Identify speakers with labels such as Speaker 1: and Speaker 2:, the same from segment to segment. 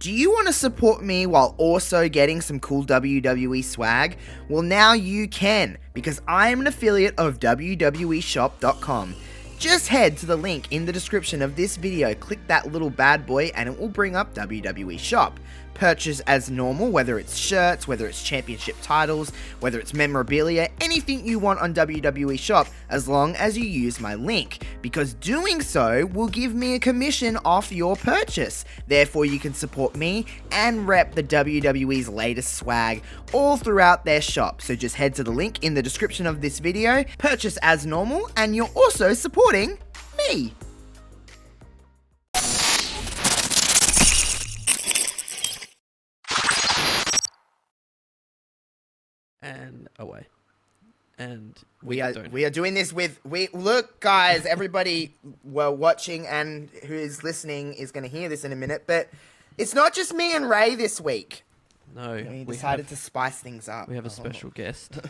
Speaker 1: Do you want to support me while also getting some cool WWE swag? Well, now you can, because I am an affiliate of WWEshop.com. Just head to the link in the description of this video, click that little bad boy, and it will bring up WWE Shop. Purchase as normal, whether it's shirts, whether it's championship titles, whether it's memorabilia, anything you want on WWE Shop, as long as you use my link, because doing so will give me a commission off your purchase. Therefore, you can support me and rep the WWE's latest swag all throughout their shop. So just head to the link in the description of this video, purchase as normal, and you're also supporting me.
Speaker 2: And away. And
Speaker 1: we are doing this with look, guys, everybody watching and who is listening is going to hear this in a minute, but it's not just me and Ray this week.
Speaker 2: No,
Speaker 1: we decided to spice things up.
Speaker 2: We have a special guest.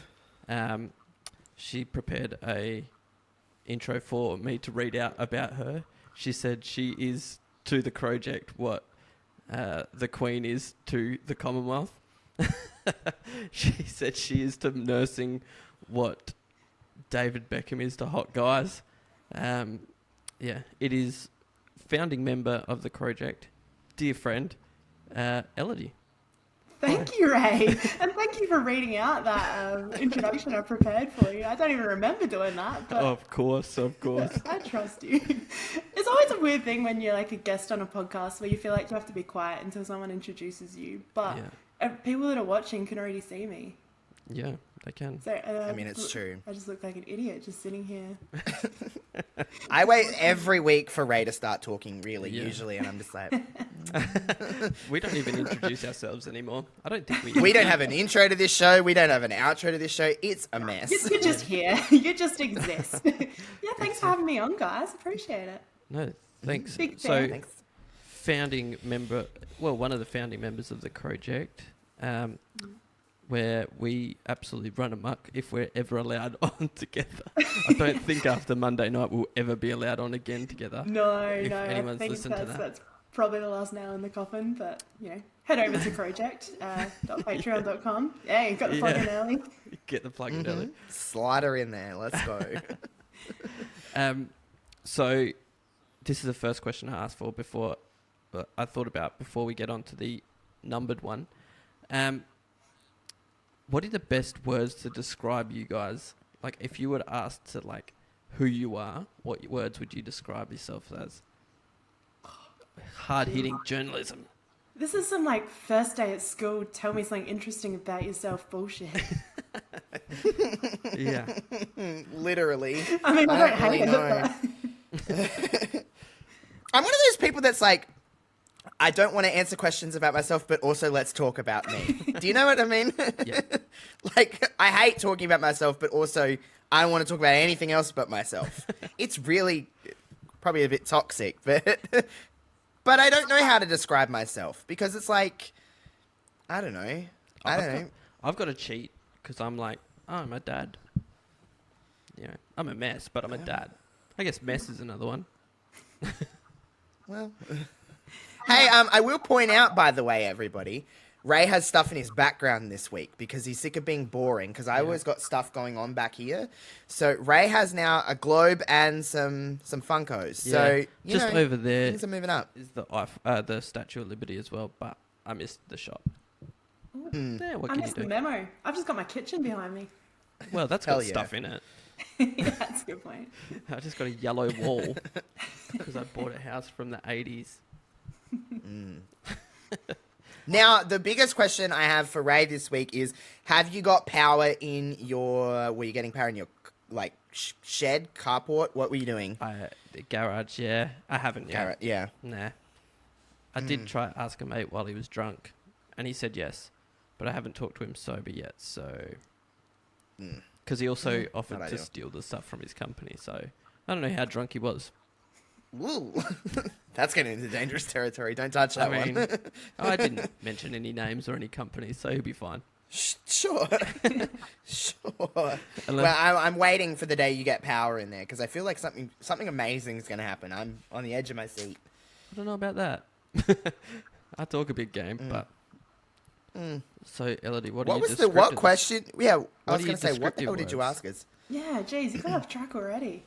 Speaker 2: She prepared a intro for me to read out about her. She said she is to the Croject what the Queen is to the Commonwealth. She said she is to nursing what David Beckham is to hot guys. It is founding member of the Croject, dear friend, Elodie.
Speaker 3: Thank you, Ray. And thank you for reading out that introduction I prepared for you. I don't even remember doing that. But
Speaker 2: Of course.
Speaker 3: I trust you. It's always a weird thing when you're like a guest on a podcast where you feel like you have to be quiet until someone introduces you. But people that are watching can already see me.
Speaker 2: Yeah, they can.
Speaker 3: So,
Speaker 1: I mean, it's true.
Speaker 3: I just look like an idiot just sitting here.
Speaker 1: I wait every week for Ray to start talking, usually, and I'm just like...
Speaker 2: We don't even introduce ourselves anymore. I don't think
Speaker 1: we don't have an intro to this show. We don't have an outro to this show. It's a mess.
Speaker 3: You're just here. You just exist. Thanks for having me on, guys. Appreciate it.
Speaker 2: No, thanks.
Speaker 3: Big
Speaker 2: so,
Speaker 3: fan.
Speaker 2: founding member, one of the founding members of the Croject, where we absolutely run amok if we're ever allowed on together. I don't think after Monday night we'll ever be allowed on again together.
Speaker 3: No,
Speaker 2: anyone's
Speaker 3: I think
Speaker 2: listened to that.
Speaker 3: That's probably the last nail in the coffin, but, head over to Croject.patreon.com. Hey, got the plug in early.
Speaker 2: Get the plug in early.
Speaker 1: Slide her in there. Let's go.
Speaker 2: So this is the first question I asked for before we get on to the numbered one. What are the best words to describe you guys? Like, if you were asked to, who you are, what words would you describe yourself as? Hard-hitting journalism.
Speaker 3: This is some, first day at school, tell me something interesting about yourself bullshit.
Speaker 2: Yeah.
Speaker 1: Literally.
Speaker 3: I mean, I don't hate
Speaker 1: know. I'm one of those people that's like, I don't want to answer questions about myself, but also let's talk about me. Do you know what I mean?
Speaker 2: Yeah.
Speaker 1: I hate talking about myself, but also I don't want to talk about anything else but myself. It's really probably a bit toxic, but I don't know how to describe myself because it's like, I don't know.
Speaker 2: I've got to cheat because I'm like, I'm a dad. I'm a mess, but I'm a dad. I guess mess is another one.
Speaker 1: Well... Hey, I will point out, by the way, everybody, Ray has stuff in his background this week because he's sick of being boring because I always got stuff going on back here. So Ray has now a globe and some Funkos.
Speaker 2: Yeah.
Speaker 1: So,
Speaker 2: just over there
Speaker 1: things are moving up.
Speaker 2: is the Statue of Liberty as well, but I missed the shop. Yeah, what
Speaker 3: I
Speaker 2: can you
Speaker 3: missed
Speaker 2: do?
Speaker 3: the memo. I've just got my kitchen behind me.
Speaker 2: Well, that's got stuff in it.
Speaker 3: Yeah, that's a good point.
Speaker 2: I just got a yellow wall because I bought a house from the 80s.
Speaker 1: Now, the biggest question I have for Ray this week is, have you got power in your... Were you getting power in your, shed, carport? What were you doing?
Speaker 2: The garage, yeah. I haven't yet.
Speaker 1: Yeah.
Speaker 2: Nah. I did try to ask a mate while he was drunk, and he said yes, but I haven't talked to him sober yet, so... Because he also offered to steal the stuff from his company, so I don't know how drunk he was.
Speaker 1: Woo! That's getting into dangerous territory. Don't touch that one.
Speaker 2: I didn't mention any names or any companies, so he'll be fine.
Speaker 1: Sure. Sure. Well, I'm waiting for the day you get power in there because I feel like something amazing is going to happen. I'm on the edge of my seat.
Speaker 2: I don't know about that. I talk a big game, but... So, Elodie, what
Speaker 1: was the what question? Yeah, I was going to say, what the hell did you ask us?
Speaker 3: Yeah, geez, you got off track already.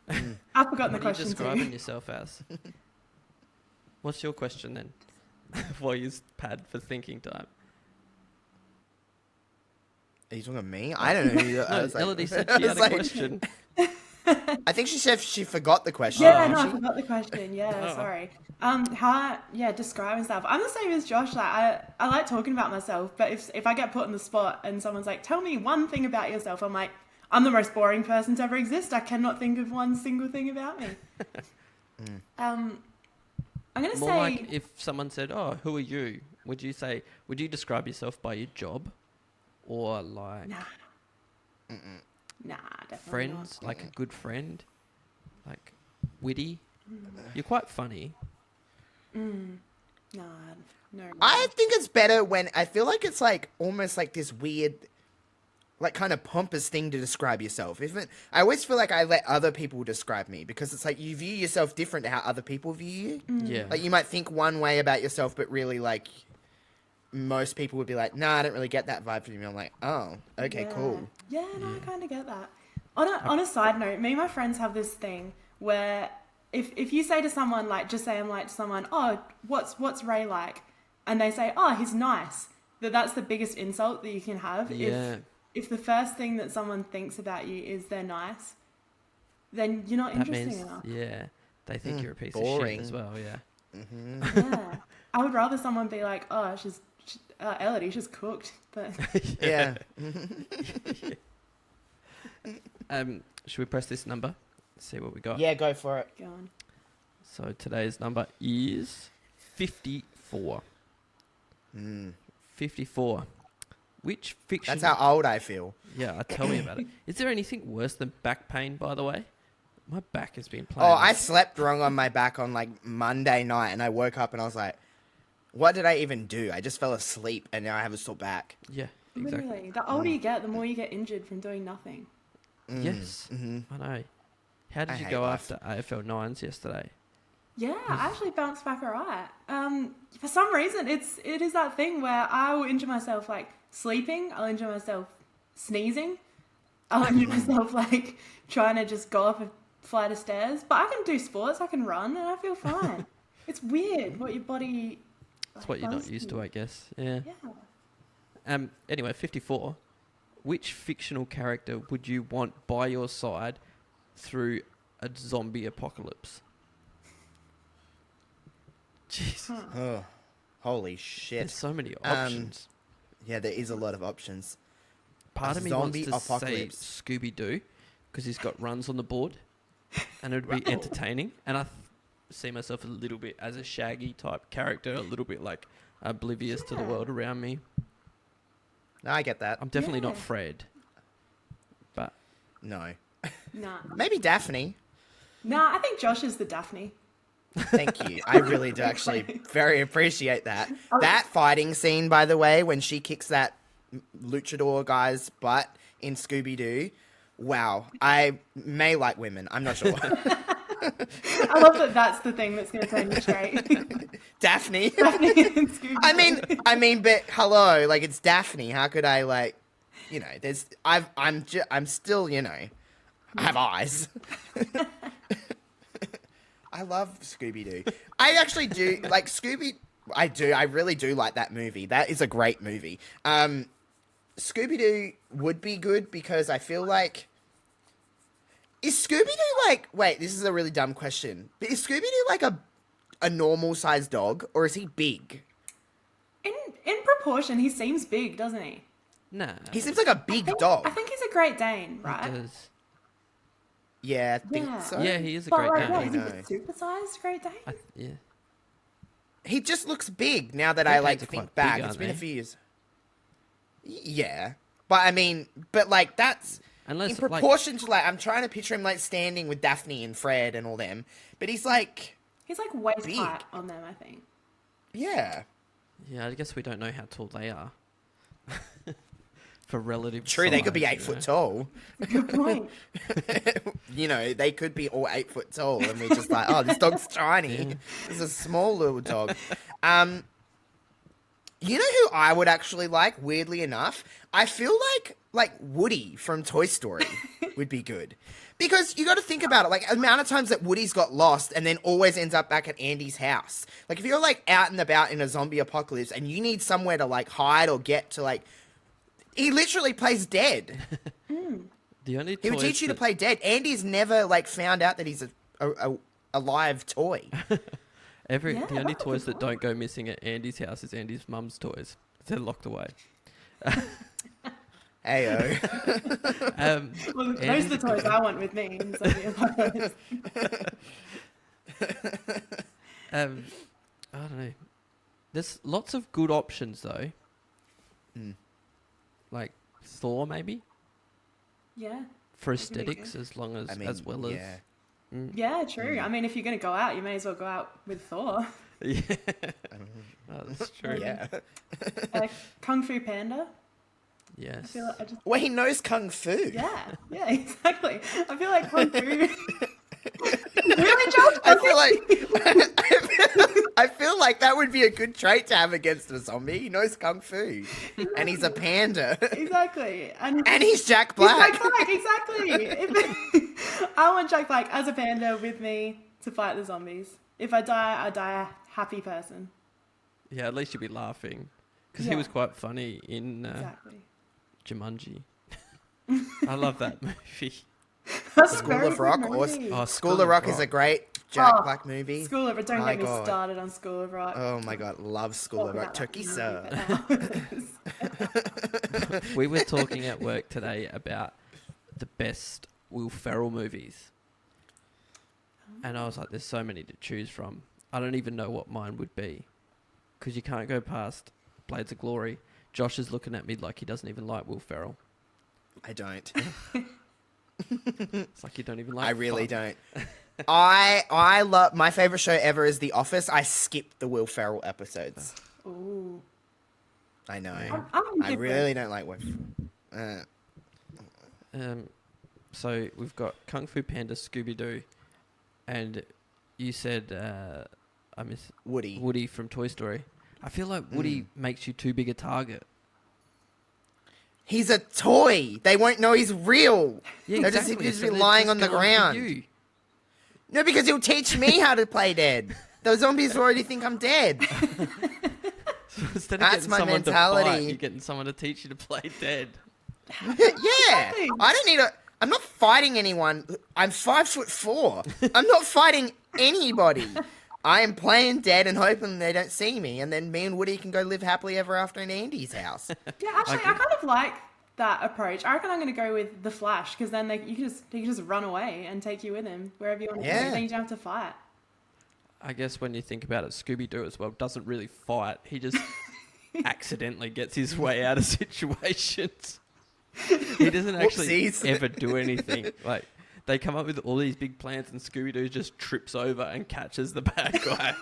Speaker 3: I've forgotten the question too.
Speaker 2: What are you describing yourself as? What's your question then? While you pad for thinking time.
Speaker 1: Are you talking to me? I don't know.
Speaker 2: No, Elodie said she had a question.
Speaker 1: I think she said she forgot the question.
Speaker 3: Yeah, no, I forgot the question. Yeah, sorry. Describing stuff. I'm the same as Josh. Like, I like talking about myself, but if I get put on the spot and someone's like, tell me one thing about yourself, I'm like, I'm the most boring person to ever exist. I cannot think of one single thing about me. I'm going to say...
Speaker 2: More like if someone said, oh, who are you? Would you describe yourself by your job? Or like...
Speaker 3: Nah. Nah, definitely
Speaker 2: friends,
Speaker 3: not.
Speaker 2: like a good friend, like witty. You're quite funny.
Speaker 3: No.
Speaker 1: I think it's better when I feel like it's like almost like this weird, like kind of pompous thing to describe yourself. I always feel like I let other people describe me because it's like you view yourself different to how other people view you.
Speaker 2: Yeah,
Speaker 1: like you might think one way about yourself, but really like most people would be like, nah, I don't really get that vibe from you. I'm like, oh, okay, cool.
Speaker 3: Yeah, no, I kind of get that. On a side note, me and my friends have this thing where if you say to someone, like, just say I'm like to someone, oh, what's Ray like? And they say, oh, he's nice. That's the biggest insult that you can have.
Speaker 2: Yeah.
Speaker 3: If the first thing that someone thinks about you is they're nice, then you're not interesting enough.
Speaker 2: Yeah, they think you're a piece
Speaker 1: boring.
Speaker 2: of shit as well, yeah.
Speaker 1: Mm-hmm.
Speaker 3: Yeah. I would rather someone be like, oh, Elodie, she's cooked. But
Speaker 1: yeah.
Speaker 2: Should we press this number? See what we got.
Speaker 1: Yeah, go for it.
Speaker 3: go on.
Speaker 2: So today's number is 54. 54. Which fiction...
Speaker 1: That's how old I feel.
Speaker 2: Yeah, tell me about it. Is there anything worse than back pain, by the way? My back has been playing.
Speaker 1: Oh, I slept wrong on my back on like Monday night and I woke up and I was like, what did I even do? I just fell asleep and now I have a sore back.
Speaker 2: Yeah, exactly.
Speaker 3: Literally. The older you get, the more you get injured from doing nothing.
Speaker 2: Yes, I know. How did you go after AFL 9s yesterday?
Speaker 3: Yeah, I actually bounced back alright. For some reason, it is that thing where I will injure myself like sleeping. I'll injure myself sneezing. I'll injure myself like trying to just go up a flight of stairs. But I can do sports. I can run, and I feel fine. It's weird what your body.
Speaker 2: That's what you're not used to, I guess. Yeah.
Speaker 3: Yeah.
Speaker 2: Anyway, 54. Which fictional character would you want by your side through a zombie apocalypse? Jesus.
Speaker 1: Oh, holy shit.
Speaker 2: There's so many options.
Speaker 1: Yeah, there is a lot of options.
Speaker 2: Part of me wants to say Scooby-Doo because he's got runs on the board and it would be entertaining. And I see myself a little bit as a Shaggy type character, a little bit like oblivious to the world around me.
Speaker 1: No, I get that.
Speaker 2: I'm definitely not Fred. But
Speaker 1: no.
Speaker 3: Nah.
Speaker 1: Maybe Daphne.
Speaker 3: Nah, I think Josh is the Daphne.
Speaker 1: Thank you. I really do actually very appreciate that. That fighting scene, by the way, when she kicks that luchador guy's butt in Scooby-Doo. Wow. I may like women. I'm not sure.
Speaker 3: I love that that's the thing that's going to turn you straight.
Speaker 1: Daphne.
Speaker 3: Daphne and Scooby.
Speaker 1: I mean, but hello, like it's Daphne. How could I like, you know? I'm still, you know, I have eyes. I love Scooby-Doo. I actually do like Scooby. I do. I really do like that movie. That is a great movie. Scooby-Doo would be good because I feel like. Is Scooby-Doo like... Wait, this is a really dumb question. But is Scooby-Doo like a normal-sized dog, or is he big?
Speaker 3: In proportion, he seems big, doesn't he?
Speaker 2: Nah.
Speaker 1: He seems like a big dog.
Speaker 3: I think he's a Great Dane, right?
Speaker 2: He does.
Speaker 1: Yeah, I think so.
Speaker 2: Yeah, he is a Great Dane.
Speaker 3: What, is he a super-sized Great Dane?
Speaker 2: Yeah.
Speaker 1: He just looks big now that I like think back. It's been a few years. Yeah. But I mean, like that's...
Speaker 2: Unless,
Speaker 1: in proportion to, like, I'm trying to picture him, like, standing with Daphne and Fred and all them. But he's, like...
Speaker 3: He's, like, waist height on them, I think.
Speaker 1: Yeah.
Speaker 2: Yeah, I guess we don't know how tall they are. For relative
Speaker 1: True,
Speaker 2: size,
Speaker 1: they could be 8 foot tall.
Speaker 3: Good point.
Speaker 1: You know, they could be all 8 foot tall. And we're just like, oh, this dog's tiny.
Speaker 2: Yeah.
Speaker 1: It's a small little dog. You know who I would actually like, weirdly enough? I feel like Woody from Toy Story would be good. Because you got to think about it, like, the amount of times that Woody's got lost and then always ends up back at Andy's house. Like, if you're, like, out and about in a zombie apocalypse and you need somewhere to, like, hide or get to, like... He literally plays dead.
Speaker 2: The only
Speaker 1: He would teach you to play dead. Andy's never, like, found out that he's a live toy.
Speaker 2: The only toys that don't go missing at Andy's house is Andy's mum's toys. They're locked away.
Speaker 1: Ayo.
Speaker 3: Well, those are the toys I want with me. In zombie apocalypse.
Speaker 2: I don't know. There's lots of good options though. Like Thor, maybe
Speaker 3: Yeah.
Speaker 2: for aesthetics, as long as well as.
Speaker 1: Yeah.
Speaker 3: Yeah, true. I mean, if you're going to go out, you may as well go out with Thor.
Speaker 2: Yeah, oh, that's true.
Speaker 1: Yeah.
Speaker 3: Kung Fu Panda.
Speaker 2: Yes.
Speaker 3: I feel like
Speaker 1: Well, he knows Kung Fu.
Speaker 3: Yeah, exactly. I feel like Kung Fu... Really, Josh?
Speaker 1: I feel like that would be a good trait to have against a zombie. He knows Kung Fu. And he's a panda.
Speaker 3: Exactly.
Speaker 1: And he's Jack Black.
Speaker 3: He's Jack Black, exactly. I want Jack Black as a panda with me to fight the zombies. If I die a happy person.
Speaker 2: Yeah, at least you'd be laughing. Because he
Speaker 3: Yeah.
Speaker 2: was quite funny in
Speaker 3: Exactly.
Speaker 2: Jumanji. I love that movie.
Speaker 3: That's a
Speaker 1: School
Speaker 3: very
Speaker 1: of Rock.
Speaker 3: good
Speaker 1: Or,
Speaker 3: movie.
Speaker 1: School of Rock is a great Jack Black movie.
Speaker 3: School of Rock. Don't
Speaker 1: My
Speaker 3: get me
Speaker 1: God.
Speaker 3: started on School of Rock.
Speaker 1: Oh my god, love School
Speaker 3: Talk
Speaker 1: of Rock.
Speaker 3: about that
Speaker 1: Turkey,
Speaker 3: movie
Speaker 1: sir.
Speaker 3: for hours.
Speaker 2: We were talking at work today about the best Will Ferrell movies. And I was like, there's so many to choose from. I don't even know what mine would be. Because you can't go past Blades of Glory. Josh is looking at me like he doesn't even like Will Ferrell.
Speaker 1: I don't.
Speaker 2: It's like you don't even like
Speaker 1: I really
Speaker 2: fun.
Speaker 1: don't. I love my favorite show ever is The Office. I skip the Will Ferrell episodes.
Speaker 3: Ooh.
Speaker 1: I know.
Speaker 3: I'm
Speaker 1: I
Speaker 3: different.
Speaker 1: really don't like Will.
Speaker 2: So we've got Kung Fu Panda, Scooby-Doo, and you said I miss
Speaker 1: Woody.
Speaker 2: Woody from Toy Story. I feel like Woody makes you too big a target.
Speaker 1: He's a toy. They won't know he's real.
Speaker 2: Yeah,
Speaker 1: They'll
Speaker 2: exactly.
Speaker 1: just
Speaker 2: So
Speaker 1: be
Speaker 2: they're
Speaker 1: lying
Speaker 2: just
Speaker 1: on the
Speaker 2: going for
Speaker 1: ground.
Speaker 2: you.
Speaker 1: No, because he'll teach me how to play dead. The zombies already think I'm dead.
Speaker 2: So instead of
Speaker 1: That's
Speaker 2: getting
Speaker 1: my
Speaker 2: someone
Speaker 1: mentality.
Speaker 2: to fight, you're getting someone to teach you to play dead.
Speaker 1: Yeah.
Speaker 3: Exactly.
Speaker 1: I don't need a... I'm not fighting anyone. I'm 5'4". I'm not fighting anybody. I am playing dead and hoping they don't see me, and then me and Woody can go live happily ever after in Andy's house.
Speaker 3: Yeah, actually, I kind of like that approach. I reckon I'm going to go with the Flash because then he can just run away and take you with him wherever you want to go.
Speaker 1: Yeah.
Speaker 3: Then you don't have to fight.
Speaker 2: I guess when you think about it, Scooby-Doo as well doesn't really fight. He just accidentally gets his way out of situations. He doesn't actually
Speaker 1: Whoopsies.
Speaker 2: ever do anything. Like, they come up with all these big plans and Scooby-Doo just trips over and catches the bad guy.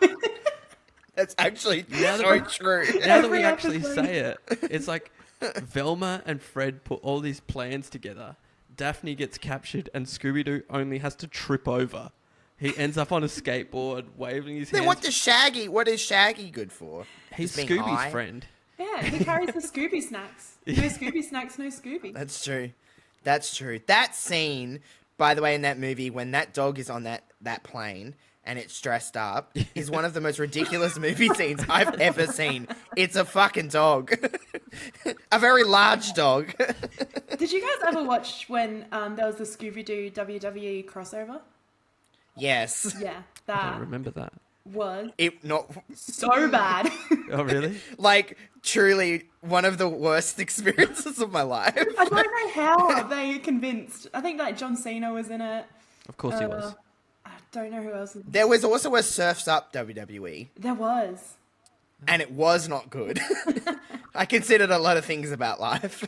Speaker 1: That's actually
Speaker 2: Now that
Speaker 1: so
Speaker 2: we-
Speaker 1: true.
Speaker 2: Now that we
Speaker 3: Every
Speaker 2: actually
Speaker 3: episode.
Speaker 2: say it, it's like Velma and Fred put all these plans together. Daphne gets captured and Scooby-Doo only has to trip over. He ends up on a skateboard waving his
Speaker 1: Then
Speaker 2: hands.
Speaker 1: what is Shaggy good for?
Speaker 2: He's
Speaker 1: Just being
Speaker 2: Scooby's
Speaker 1: high?
Speaker 2: friend.
Speaker 3: Yeah, he carries the Scooby snacks. No Scooby snacks, no Scooby.
Speaker 1: That's true. That's true. That scene, by the way, in that movie, when that dog is on that plane and it's dressed up, is one of the most ridiculous movie scenes I've ever seen. It's a fucking dog. A very large dog.
Speaker 3: Did you guys ever watch when there was the Scooby-Doo WWE crossover?
Speaker 1: Yes.
Speaker 3: Yeah,
Speaker 2: I
Speaker 3: that
Speaker 2: don't remember that.
Speaker 3: was
Speaker 1: It not
Speaker 3: so bad.
Speaker 2: Oh, really?
Speaker 1: like truly one of the worst experiences of my life.
Speaker 3: I don't know how they convinced. I think like John Cena was in it.
Speaker 2: Of course he was.
Speaker 3: I don't know who else.
Speaker 1: There was also a Surf's Up WWE,
Speaker 3: There was.
Speaker 1: and it was not good. I considered a lot of things about life.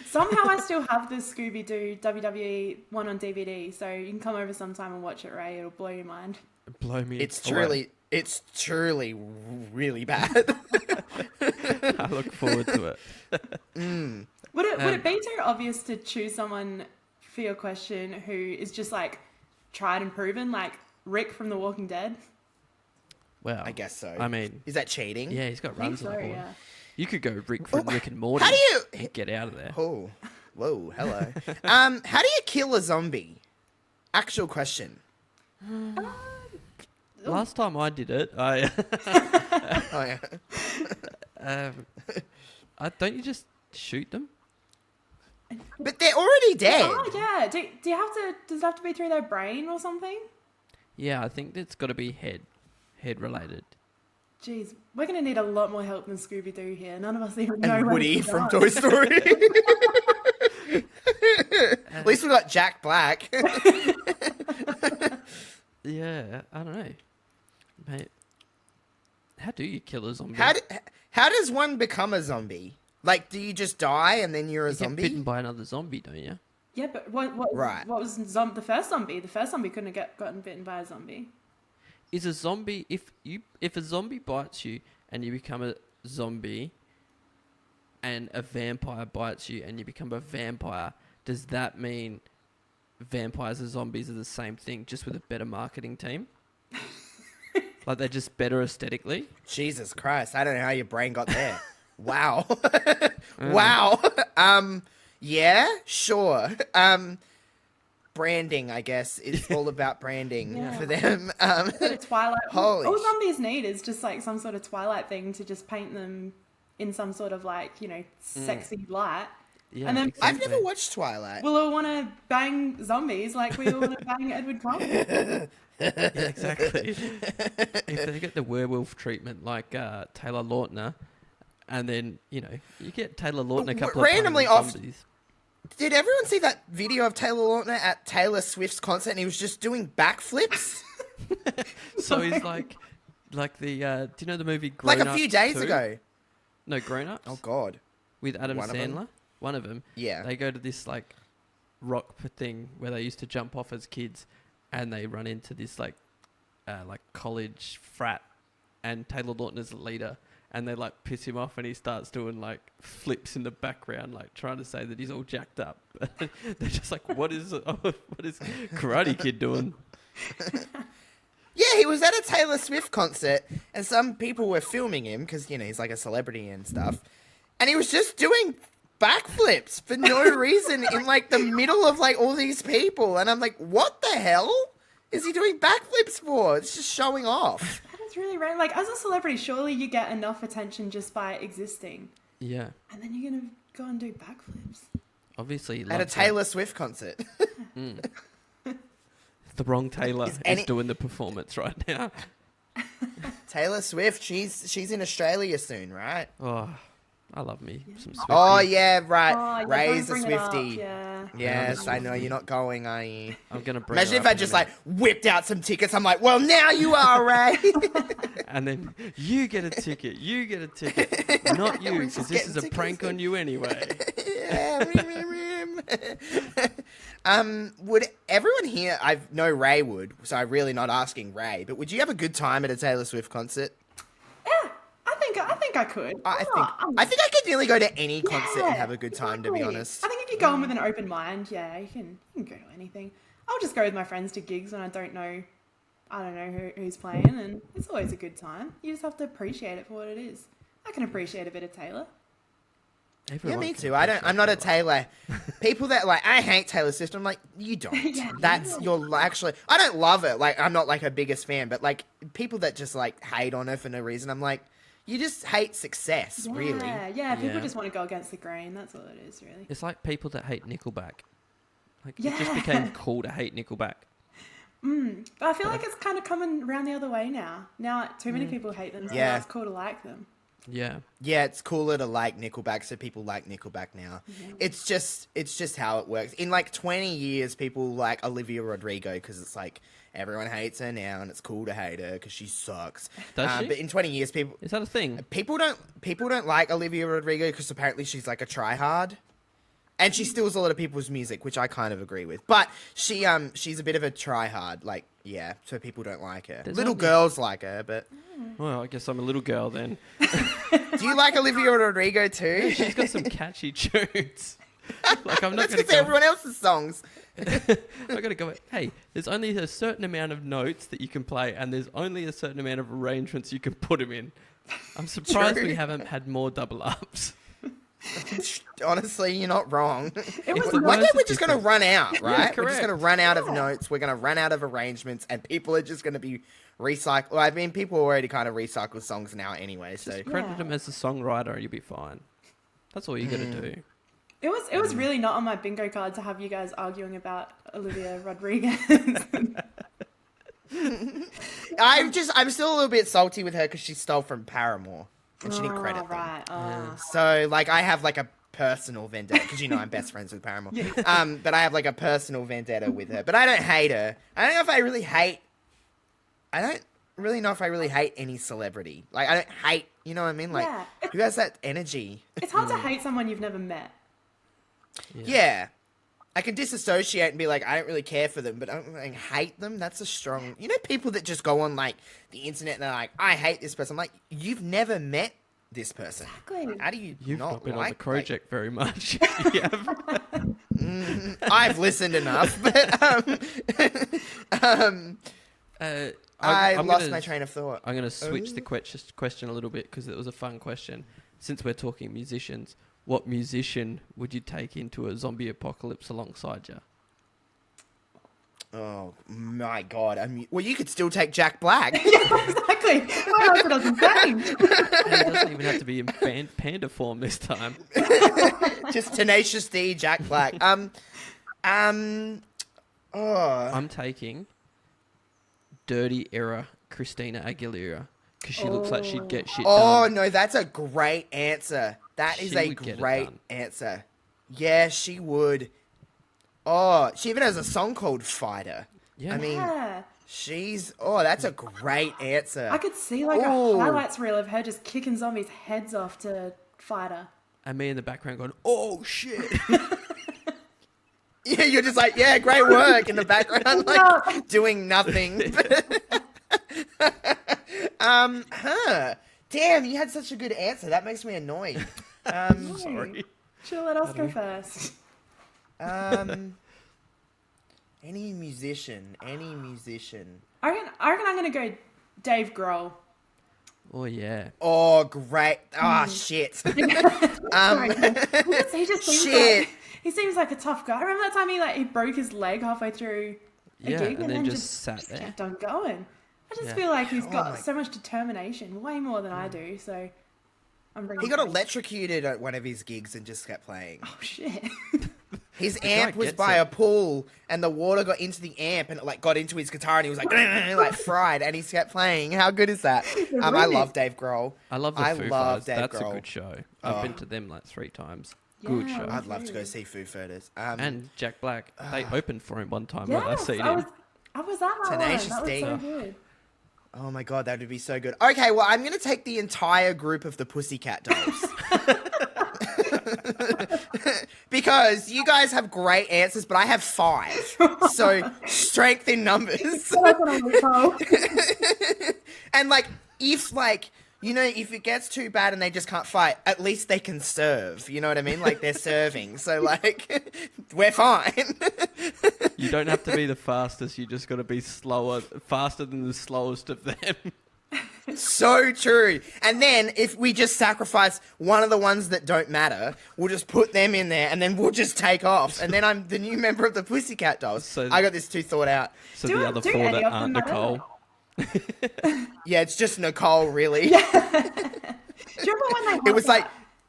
Speaker 3: Somehow I still have the Scooby-Doo WWE one on DVD, so you can come over sometime and watch it, Ray. It'll blow your mind.
Speaker 2: Blow me
Speaker 1: It's
Speaker 2: away.
Speaker 1: truly really bad.
Speaker 2: I look forward to it.
Speaker 3: Would it be too obvious to choose someone for your question who is just like tried and proven, like Rick from The Walking Dead?
Speaker 2: Well,
Speaker 1: I guess so.
Speaker 2: I mean,
Speaker 1: Is that cheating?
Speaker 2: yeah, he's got
Speaker 3: I think
Speaker 2: runs
Speaker 3: so,
Speaker 2: on the board.
Speaker 3: yeah.
Speaker 2: You could go Rick from Rick and Morty
Speaker 1: How do you...
Speaker 2: and get out of there.
Speaker 1: Oh, whoa, hello. How do you kill a zombie? Actual question.
Speaker 2: Last time I did it,
Speaker 1: Oh, yeah.
Speaker 2: don't you just shoot them?
Speaker 1: But they're already dead.
Speaker 3: Oh yeah. Do you have to? Does it have to be through their brain or something?
Speaker 2: Yeah, I think it's got to be head related.
Speaker 3: Jeez, we're gonna need a lot more help than Scooby Doo here. None of us even know.
Speaker 1: And
Speaker 3: where
Speaker 1: Woody
Speaker 3: to
Speaker 1: from
Speaker 3: start.
Speaker 1: Toy Story. At least we got Jack Black.
Speaker 2: Yeah, I don't know, mate. How do you kill a zombie?
Speaker 1: How does one become a zombie? Like, do you just die and then you're a
Speaker 2: You
Speaker 1: zombie?
Speaker 2: get bitten by another zombie, don't you?
Speaker 3: Yeah, but what
Speaker 1: Right.
Speaker 3: was the first zombie? The first zombie couldn't have gotten bitten by a zombie.
Speaker 2: Is a zombie if a zombie bites you and you become a zombie, and a vampire bites you and you become a vampire, does that mean vampires and zombies are the same thing, just with a better marketing team? Like they're just better aesthetically?
Speaker 1: Jesus Christ, I don't know how your brain got there. Wow. Wow. Yeah, sure. Branding, I guess. It's all about branding
Speaker 3: Yeah.
Speaker 1: for them.
Speaker 3: Sort of Twilight.
Speaker 1: Holy
Speaker 3: all
Speaker 1: sh-
Speaker 3: zombies need is just like some sort of Twilight thing to just paint them in some sort of like, sexy light.
Speaker 2: Yeah,
Speaker 3: And then-
Speaker 1: I've
Speaker 2: exactly.
Speaker 1: never watched Twilight.
Speaker 3: We'll all want to bang zombies like we all want to bang Edward Cullen.
Speaker 2: Yeah, exactly. If they get the werewolf treatment like Taylor Lautner, and then, you get Taylor Lautner a couple
Speaker 1: Randomly
Speaker 2: of
Speaker 1: off-
Speaker 2: zombies.
Speaker 1: Did everyone see that video of Taylor Lautner at Taylor Swift's concert and he was just doing backflips?
Speaker 2: So he's like the, do you know the movie Grown
Speaker 1: Like
Speaker 2: Ups
Speaker 1: a few days
Speaker 2: 2?
Speaker 1: ago.
Speaker 2: No, Grown Ups?
Speaker 1: Oh, God.
Speaker 2: With Adam
Speaker 1: One of them?
Speaker 2: Sandler. One of them.
Speaker 1: Yeah.
Speaker 2: They go to this like rock thing where they used to jump off as kids, and they run into this like college frat, and Taylor Lautner's the leader, and they like piss him off, and he starts doing like flips in the background, like trying to say that he's all jacked up. They're just like, what is Karate Kid doing?
Speaker 1: Yeah, he was at a Taylor Swift concert, and some people were filming him because, he's like a celebrity and stuff. And he was just doing backflips for no reason in like the middle of like all these people. And I'm like, what the hell is he doing backflips for? It's just showing off.
Speaker 3: That is really random. Like, as a celebrity, surely you get enough attention just by existing.
Speaker 2: Yeah,
Speaker 3: And then you're going to go and do backflips.
Speaker 2: obviously he
Speaker 1: At a
Speaker 2: loves
Speaker 1: Taylor Swift concert.
Speaker 2: it. The wrong Taylor
Speaker 1: Is
Speaker 2: is doing the performance right now.
Speaker 1: Taylor Swift, she's in Australia soon, right?
Speaker 2: Oh, I love me some Swifties.
Speaker 1: Oh, yeah, right.
Speaker 3: Oh, yeah,
Speaker 1: Ray's a
Speaker 3: don't bring it up,
Speaker 1: Swiftie.
Speaker 3: yeah.
Speaker 1: Yes, I know. You're not going, are you?
Speaker 2: I'm gonna bring.
Speaker 1: Imagine
Speaker 2: her
Speaker 1: if
Speaker 2: up
Speaker 1: I
Speaker 2: in a
Speaker 1: just
Speaker 2: minute.
Speaker 1: like whipped out some tickets. I'm like, well, now you are, Ray.
Speaker 2: And then you get a ticket. You get a ticket. Not you,
Speaker 1: We're
Speaker 2: because
Speaker 1: just
Speaker 2: this
Speaker 1: getting
Speaker 2: is a
Speaker 1: tickets
Speaker 2: prank
Speaker 1: in.
Speaker 2: on you anyway.
Speaker 1: Yeah, would everyone here? I know Ray would, so I'm really not asking Ray. But would you have a good time at a Taylor Swift concert?
Speaker 3: Yeah, I think I could.
Speaker 1: I
Speaker 3: Oh,
Speaker 1: think I could nearly go to any concert and
Speaker 3: yeah,
Speaker 1: have a good time. To be
Speaker 3: exactly.
Speaker 1: honest,
Speaker 3: I think if you go in with an open mind, yeah, you can go to anything. I'll just go with my friends to gigs when I don't know who's playing, and it's always a good time. You just have to appreciate it for what it is. I can appreciate a bit of Taylor.
Speaker 1: yeah,
Speaker 2: Everyone
Speaker 1: me
Speaker 2: can
Speaker 1: too. I'm
Speaker 2: appreciate
Speaker 1: not a
Speaker 2: Taylor.
Speaker 1: Taylor. People that like I hate Taylor Swift. I'm like, you don't.
Speaker 3: Yeah.
Speaker 1: That's you're actually. I don't love it. Like I'm not like her biggest fan, but like people that just like hate on her for no reason. I'm like, you just hate success, really.
Speaker 3: Yeah, people
Speaker 2: Yeah.
Speaker 3: just want to go against the grain. That's all it is, really.
Speaker 2: It's like people that hate Nickelback. Like it
Speaker 3: Yeah.
Speaker 2: just became cool to hate Nickelback.
Speaker 3: But I feel like it's kind of coming around the other way now. Now too many people hate them, so
Speaker 1: Yeah.
Speaker 3: now it's cool to like them.
Speaker 2: Yeah.
Speaker 1: Yeah, it's cooler to like Nickelback, so people like Nickelback now. It's just how it works. In like 20 years, people like Olivia Rodrigo because it's like everyone hates her now, and it's cool to hate her because she sucks.
Speaker 2: Does she?
Speaker 1: But in 20 years,
Speaker 2: Is that a thing?
Speaker 1: people don't like Olivia Rodrigo because apparently she's like a tryhard. And she steals a lot of people's music, which I kind of agree with. But she's a bit of a tryhard, like, yeah, so people don't like her.
Speaker 2: There's
Speaker 1: Little
Speaker 2: only-
Speaker 1: girls like her, but...
Speaker 2: Well, I guess I'm a little girl then.
Speaker 1: Do you like Olivia Rodrigo too?
Speaker 2: She's got some catchy tunes. Like I'm not
Speaker 1: That's
Speaker 2: going to
Speaker 1: because everyone else's songs.
Speaker 2: I gotta go. Hey, there's only a certain amount of notes that you can play, and there's only a certain amount of arrangements you can put them in. I'm surprised we haven't had more double ups.
Speaker 1: Honestly, you're not wrong.
Speaker 3: was
Speaker 1: One day
Speaker 2: nice
Speaker 1: we're just going to run out, right? We're just
Speaker 2: correct.
Speaker 1: going to run out of notes. We're going to run out of arrangements, and people are just going to be recycled. Well, I mean, people already kind of recycle songs now anyway, so.
Speaker 2: Credit him as a songwriter, and you'll be fine. That's all you gotta do.
Speaker 3: It was really not on my bingo card to have you guys arguing about Olivia Rodriguez.
Speaker 1: I'm still a little bit salty with her because she stole from Paramore, and she didn't credit them.
Speaker 3: Right.
Speaker 1: So, like, I have, like, a personal vendetta, because, you know, I'm best friends with Paramore. But I have, like, a personal vendetta with her. But I don't hate her. I don't know if I really hate any celebrity. Like, I don't hate, you know what I mean? Like, who has that energy?
Speaker 3: It's hard to hate someone you've never met.
Speaker 1: Yeah. I can disassociate and be like, I don't really care for them, but I don't like, hate them. That's a strong... You know people that just go on, like, the internet and they're like, I hate this person. I'm like, you've never met this person.
Speaker 3: Exactly.
Speaker 1: How do you
Speaker 2: You've not been
Speaker 1: like,
Speaker 2: on the project very much. Yeah.
Speaker 1: I've listened enough, but I lost my train of thought.
Speaker 2: I'm going to switch the question a little bit because it was a fun question. Since we're talking musicians, what musician would you take into a zombie apocalypse alongside you?
Speaker 1: Oh my god! Well, you could still take Jack Black.
Speaker 3: Yeah, exactly. My answer doesn't change.
Speaker 2: He doesn't even have to be in panda form this time.
Speaker 1: Just Tenacious D, Jack Black. I'm
Speaker 2: taking Dirty Era Christina Aguilera because she looks like she'd get shit done.
Speaker 1: Oh no, that's a great answer. That is a
Speaker 2: would get it
Speaker 1: great
Speaker 2: done.
Speaker 1: answer. Yeah, she would. Oh, she even has a song called Fighter.
Speaker 2: Yeah.
Speaker 1: I mean, that's a great answer.
Speaker 3: I could see like a highlights reel of her just kicking zombies' heads off to Fighter.
Speaker 2: And me in the background going, oh shit.
Speaker 1: Yeah, you're just like, yeah, great work in the background, like doing nothing. Damn, you had such a good answer. That makes me annoyed.
Speaker 2: Sorry.
Speaker 3: She'll let us go first.
Speaker 1: Any musician.
Speaker 3: I reckon I'm gonna go Dave Grohl.
Speaker 2: Oh yeah.
Speaker 1: Oh great. Shit.
Speaker 3: He just seems like, he seems like a tough guy. Remember that time he broke his leg halfway through a gig
Speaker 2: and then just sat there.
Speaker 3: Kept on going. I just feel like he's got so much determination, way more than I do. So I'm bringing.
Speaker 1: He got electrocuted at one of his gigs and just kept playing.
Speaker 3: Oh shit.
Speaker 1: His amp was by a pool, and the water got into the amp, and it got into his guitar, and he was like fried, and he kept playing. How good is that? I love Dave Grohl.
Speaker 2: I love the Foo Fighters. That's
Speaker 1: Grohl.
Speaker 2: a good show. I've been to them 3 times. Good show.
Speaker 1: I'd love to go see Foo Fighters.
Speaker 2: And Jack Black, they opened for him one time.
Speaker 3: Yes,
Speaker 2: I seen him.
Speaker 3: I was at that
Speaker 1: Tenacious
Speaker 3: one. That
Speaker 1: D.
Speaker 3: was so good.
Speaker 1: Oh my god, that would be so good. Okay, well, I'm going to take the entire group of the Pussycat Dolls. Because you guys have great answers, but I have 5. So, strength in numbers. And, if it gets too bad and they just can't fight, at least they can serve. You know what I mean? Like, they're serving. So, we're fine.
Speaker 2: You don't have to be the fastest. You just got to be faster than the slowest of them.
Speaker 1: So true. And then if we just sacrifice one of the ones that don't matter, we'll just put them in there and then we'll just take off. And then I'm the new member of the Pussycat Dolls. So I got this too thought out.
Speaker 2: So the other 4 that aren't Nicole.
Speaker 1: Yeah, it's just Nicole, really.
Speaker 3: Yeah. Do you remember when
Speaker 1: it was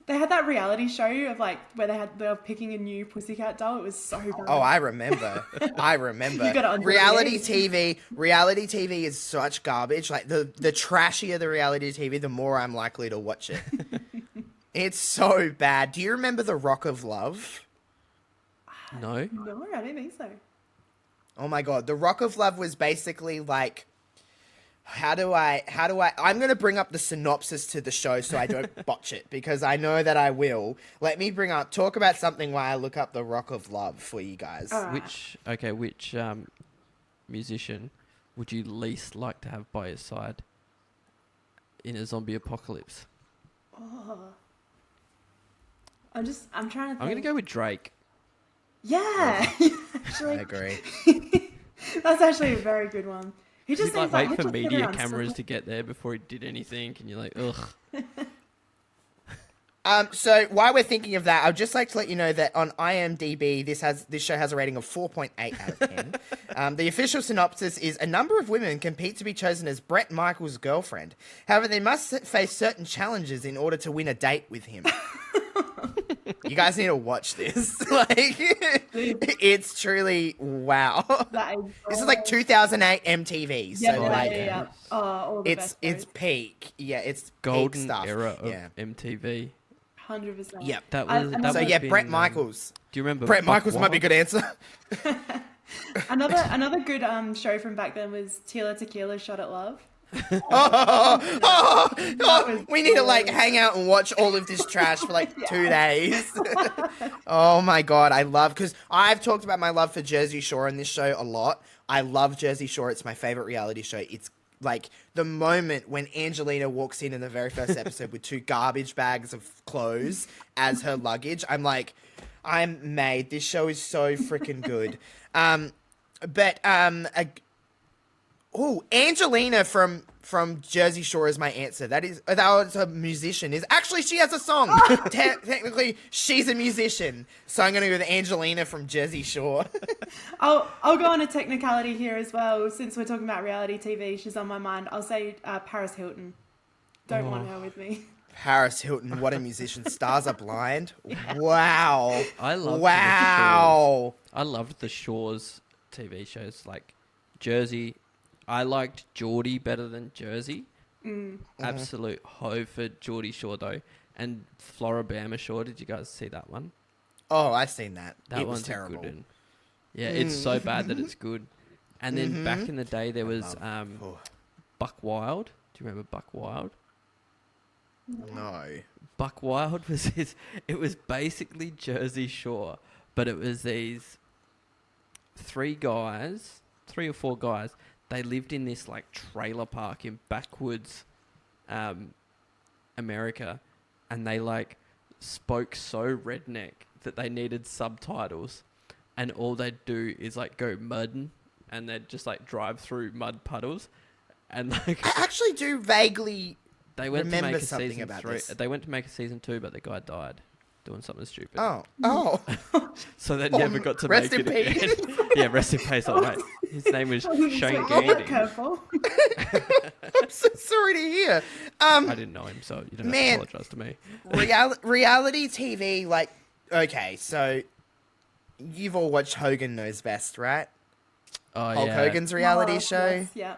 Speaker 3: they had that reality show of where they were picking a new Pussycat doll? It was so bad.
Speaker 1: Oh, I remember.
Speaker 3: You got it on
Speaker 1: reality
Speaker 3: DVD.
Speaker 1: Reality TV is such garbage. Like the trashier the reality TV, the more I'm likely to watch it. It's so bad. Do you remember The Rock of Love?
Speaker 2: No.
Speaker 3: No, I don't think so.
Speaker 1: Oh my god, The Rock of Love was basically I'm going to bring up the synopsis to the show so I don't botch it, because I know that I will. Let me talk about something while I look up The Rock of Love for you guys.
Speaker 2: Which musician would you least like to have by your side in a zombie apocalypse?
Speaker 3: Oh. I'm trying to think.
Speaker 2: I'm going to go with Drake.
Speaker 3: Yeah.
Speaker 1: I agree.
Speaker 3: That's actually a very good one. He just
Speaker 2: He'd
Speaker 3: seems
Speaker 2: like
Speaker 3: like
Speaker 2: wait for
Speaker 3: he'd just sit
Speaker 2: media
Speaker 3: around
Speaker 2: cameras
Speaker 3: so-
Speaker 2: to get there before he did anything, and you're like, ugh.
Speaker 1: So while we're thinking of that, I'd just like to let you know that on IMDb, this show has a rating of 4.8 out of 10. The official synopsis is: a number of women compete to be chosen as Bret Michaels' girlfriend. However, they must face certain challenges in order to win a date with him. You guys need to watch this. Like, it's truly wow.
Speaker 3: That
Speaker 1: This is like 2008 MTV. So like,
Speaker 3: yeah. Oh, all the
Speaker 1: it's
Speaker 3: best
Speaker 1: peak. Yeah, it's peak
Speaker 2: Golden
Speaker 1: stuff.
Speaker 2: era of
Speaker 1: Yeah.
Speaker 2: MTV.
Speaker 3: 100%.
Speaker 1: Yep.
Speaker 2: That
Speaker 3: I-
Speaker 2: was
Speaker 3: another-
Speaker 1: So
Speaker 2: would
Speaker 1: yeah,
Speaker 2: have been,
Speaker 1: Bret Michaels.
Speaker 2: Do you remember
Speaker 1: Bret
Speaker 2: Buck
Speaker 1: Michaels might be a good answer.
Speaker 3: Another good show from back then was Tila Tequila Shot at Love.
Speaker 1: We need to like hang out and watch all of this trash for like 2 days. Oh my god, I love, because I've talked about my love for Jersey Shore in this show a lot. I love Jersey Shore. It's my favorite reality show. It's like the moment when Angelina walks in the very first episode with 2 garbage bags of clothes as her luggage. I'm like, I'm made. This show is so freaking good. Angelina from Jersey Shore is my answer. That was a musician. She has a song. Technically, she's a musician. So I'm gonna go with Angelina from Jersey Shore.
Speaker 3: I'll go on a technicality here as well. Since we're talking about reality TV, she's on my mind. I'll say Paris Hilton. Don't want her with me.
Speaker 1: Paris Hilton, what a musician. Stars Are Blind. Wow.
Speaker 2: I loved
Speaker 1: Wow.
Speaker 2: I loved the Shores TV shows like Jersey. I liked Geordie better than Jersey. Absolute hoe for Geordie Shore though. And Floribama Shore, did you guys see that one?
Speaker 1: Oh, I've seen that.
Speaker 2: That
Speaker 1: It was
Speaker 2: one's
Speaker 1: terrible.
Speaker 2: a good one. Yeah, it's so bad that it's good. And then back in the day there was Buck Wild. Do you remember Buck Wild?
Speaker 1: No.
Speaker 2: Buck Wild it was basically Jersey Shore, but it was these 3 or 4 guys. They lived in this like trailer park in backwoods America, and they like spoke so redneck that they needed subtitles, and all they'd do is like go mudding, and they'd just like drive through mud puddles, and like
Speaker 1: I actually do vaguely
Speaker 2: they went to make
Speaker 1: remember
Speaker 2: a
Speaker 1: something
Speaker 2: season
Speaker 1: about
Speaker 2: 3.
Speaker 1: this.
Speaker 2: They went to make a season 2, but the guy died doing something stupid.
Speaker 1: Oh.
Speaker 2: So they never got to
Speaker 1: rest
Speaker 2: make
Speaker 1: in
Speaker 2: it
Speaker 1: peace.
Speaker 2: again. Yeah, rest in peace, all right. His name was Shane
Speaker 3: Oh,
Speaker 2: Gandy.
Speaker 3: careful.
Speaker 1: I'm so sorry to hear.
Speaker 2: I didn't know him, so you don't have to apologize to me.
Speaker 1: Reality TV, like, okay, so you've all watched Hogan Knows Best, right?
Speaker 2: Oh,
Speaker 1: Hulk
Speaker 2: yeah.
Speaker 1: Hogan's reality show.
Speaker 3: Yes, yeah.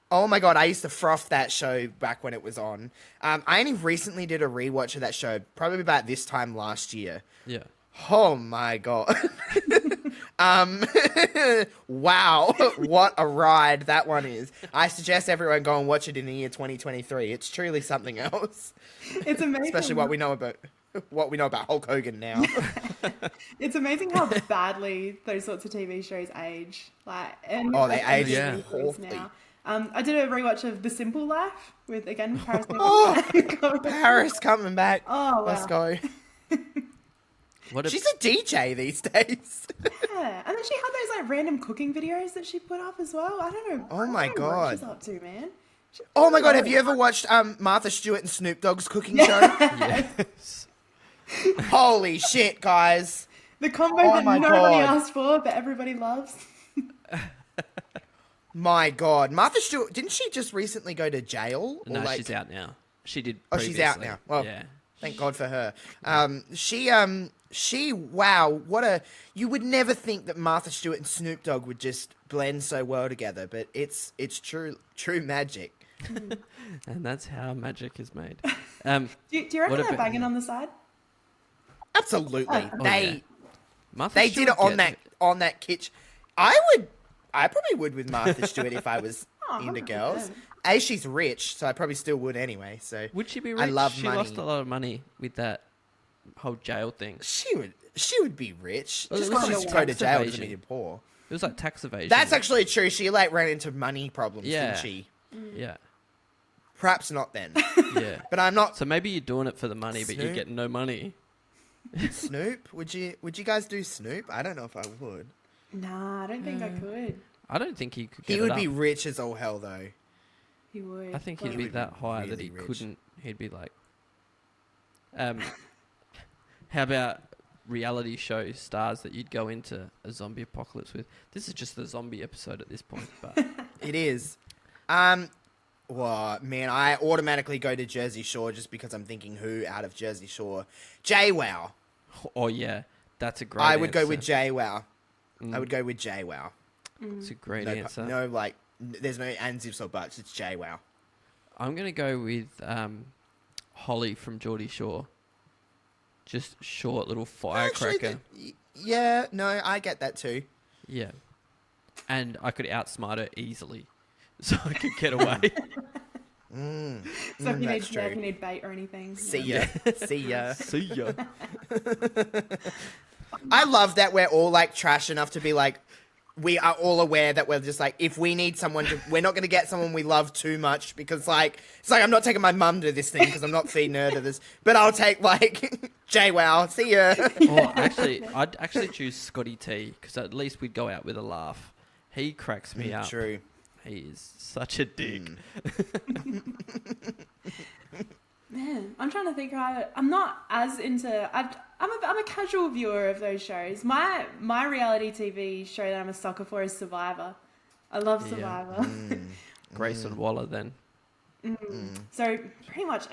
Speaker 1: Oh my god, I used to froth that show back when it was on. I only recently did a rewatch of that show, probably about this time last year.
Speaker 2: Yeah.
Speaker 1: Oh my god. Wow, what a ride that one is. I suggest everyone go and watch it in the year 2023. It's truly something else.
Speaker 3: It's amazing.
Speaker 1: Especially what we know about Hulk Hogan now.
Speaker 3: It's amazing how badly those sorts of TV shows age. Like, and
Speaker 1: They age
Speaker 2: Yeah.
Speaker 1: awfully.
Speaker 3: now. I did a rewatch of The Simple Life with Paris.
Speaker 1: Oh, Paris coming back.
Speaker 3: Oh, wow.
Speaker 1: Let's go. She's a DJ these days.
Speaker 3: Yeah, and then she had those like random cooking videos that she put up as well. I don't know.
Speaker 1: Oh my
Speaker 3: I don't know
Speaker 1: god.
Speaker 3: what she's up to, man.
Speaker 1: Oh my god, have you ever watched Martha Stewart and Snoop Dogg's cooking show?
Speaker 2: Yes.
Speaker 1: Holy shit, guys.
Speaker 3: The combo
Speaker 1: Oh
Speaker 3: that
Speaker 1: my
Speaker 3: nobody
Speaker 1: God.
Speaker 3: asked for, but everybody loves.
Speaker 1: My god. Martha Stewart, didn't she just recently go to jail? Or
Speaker 2: No,
Speaker 1: like,
Speaker 2: she's out now. She did
Speaker 1: Oh, she's out
Speaker 2: previously.
Speaker 1: now. Well,
Speaker 2: yeah.
Speaker 1: thank God for her. Wow, you would never think that Martha Stewart and Snoop Dogg would just blend so well together, but it's true magic.
Speaker 2: And that's how magic is made.
Speaker 3: Do you reckon
Speaker 2: What
Speaker 3: they're
Speaker 2: about-
Speaker 3: banging on the side?
Speaker 1: Absolutely.
Speaker 3: Oh,
Speaker 1: they
Speaker 2: Martha
Speaker 1: they
Speaker 2: Stewart
Speaker 1: did it on
Speaker 2: gets
Speaker 1: that kitchen. I probably would with Martha Stewart if I was
Speaker 3: Oh,
Speaker 1: into
Speaker 3: 100%.
Speaker 1: girls. A, she's rich, so I probably still would anyway. So
Speaker 2: Would she be rich?
Speaker 1: I love
Speaker 2: she
Speaker 1: money.
Speaker 2: lost a lot of money with that whole jail thing.
Speaker 1: She would be rich.
Speaker 2: Well,
Speaker 1: Just
Speaker 2: it was
Speaker 1: because
Speaker 2: like
Speaker 1: she's go to
Speaker 2: tax
Speaker 1: jail doesn't
Speaker 2: evasion.
Speaker 1: mean you're poor.
Speaker 2: It was like tax evasion.
Speaker 1: That's actually true. She like ran into money problems,
Speaker 2: Yeah.
Speaker 1: didn't she?
Speaker 2: Yeah.
Speaker 1: Perhaps not then.
Speaker 2: Yeah.
Speaker 1: But I'm not
Speaker 2: So maybe you're doing it for the money, but you're
Speaker 1: Snoop?
Speaker 2: getting no money.
Speaker 1: Snoop. Would you guys do Snoop? I don't know if I would.
Speaker 3: Nah, I don't think I could.
Speaker 2: I don't think he could get
Speaker 1: He
Speaker 2: it
Speaker 1: would
Speaker 2: up.
Speaker 1: be rich as all hell, though.
Speaker 3: He would.
Speaker 2: I think
Speaker 3: Like,
Speaker 2: he'd be
Speaker 1: would
Speaker 2: that
Speaker 1: be
Speaker 2: high that
Speaker 1: really
Speaker 2: he
Speaker 1: rich.
Speaker 2: couldn't. He'd be like, how about reality show stars that you'd go into a zombie apocalypse with? This is just the zombie episode at this point, but
Speaker 1: It is. Well, man, I automatically go to Jersey Shore just because I'm thinking who out of Jersey Shore. JWoww.
Speaker 2: oh yeah, that's a great.
Speaker 1: I would go
Speaker 2: answer.
Speaker 1: with JWoww.
Speaker 2: Mm,
Speaker 1: I would go with JWoww.
Speaker 2: It's a great
Speaker 1: No,
Speaker 2: answer.
Speaker 1: no, like, there's no ands, ifs, or buts. It's JWoww.
Speaker 2: I'm gonna go with Holly from Geordie Shore. Just short little firecracker.
Speaker 1: Yeah, no, I get that too.
Speaker 2: Yeah, and I could outsmart her easily, so I could get away.
Speaker 3: So if you
Speaker 1: that's true.
Speaker 3: need bait or anything.
Speaker 1: See
Speaker 3: yeah.
Speaker 1: ya. See ya.
Speaker 2: See ya.
Speaker 1: I love that we're all like trash enough to be like, we are all aware that we're just like, if we need someone to, we're not going to get someone we love too much because like, it's like, I'm not taking my mum to this thing because I'm not feeding her to this, but I'll take like, JWoww, see ya.
Speaker 2: Or actually, I'd actually choose Scotty T because at least we'd go out with a laugh. He cracks me up.
Speaker 1: True.
Speaker 2: He is such a dick.
Speaker 3: Man, I'm trying to think. I'm not as into. I'm a casual viewer of those shows. My reality TV show that I'm a sucker for is Survivor. I love
Speaker 2: Yeah.
Speaker 3: Survivor.
Speaker 2: Grayson Waller then.
Speaker 3: So pretty much.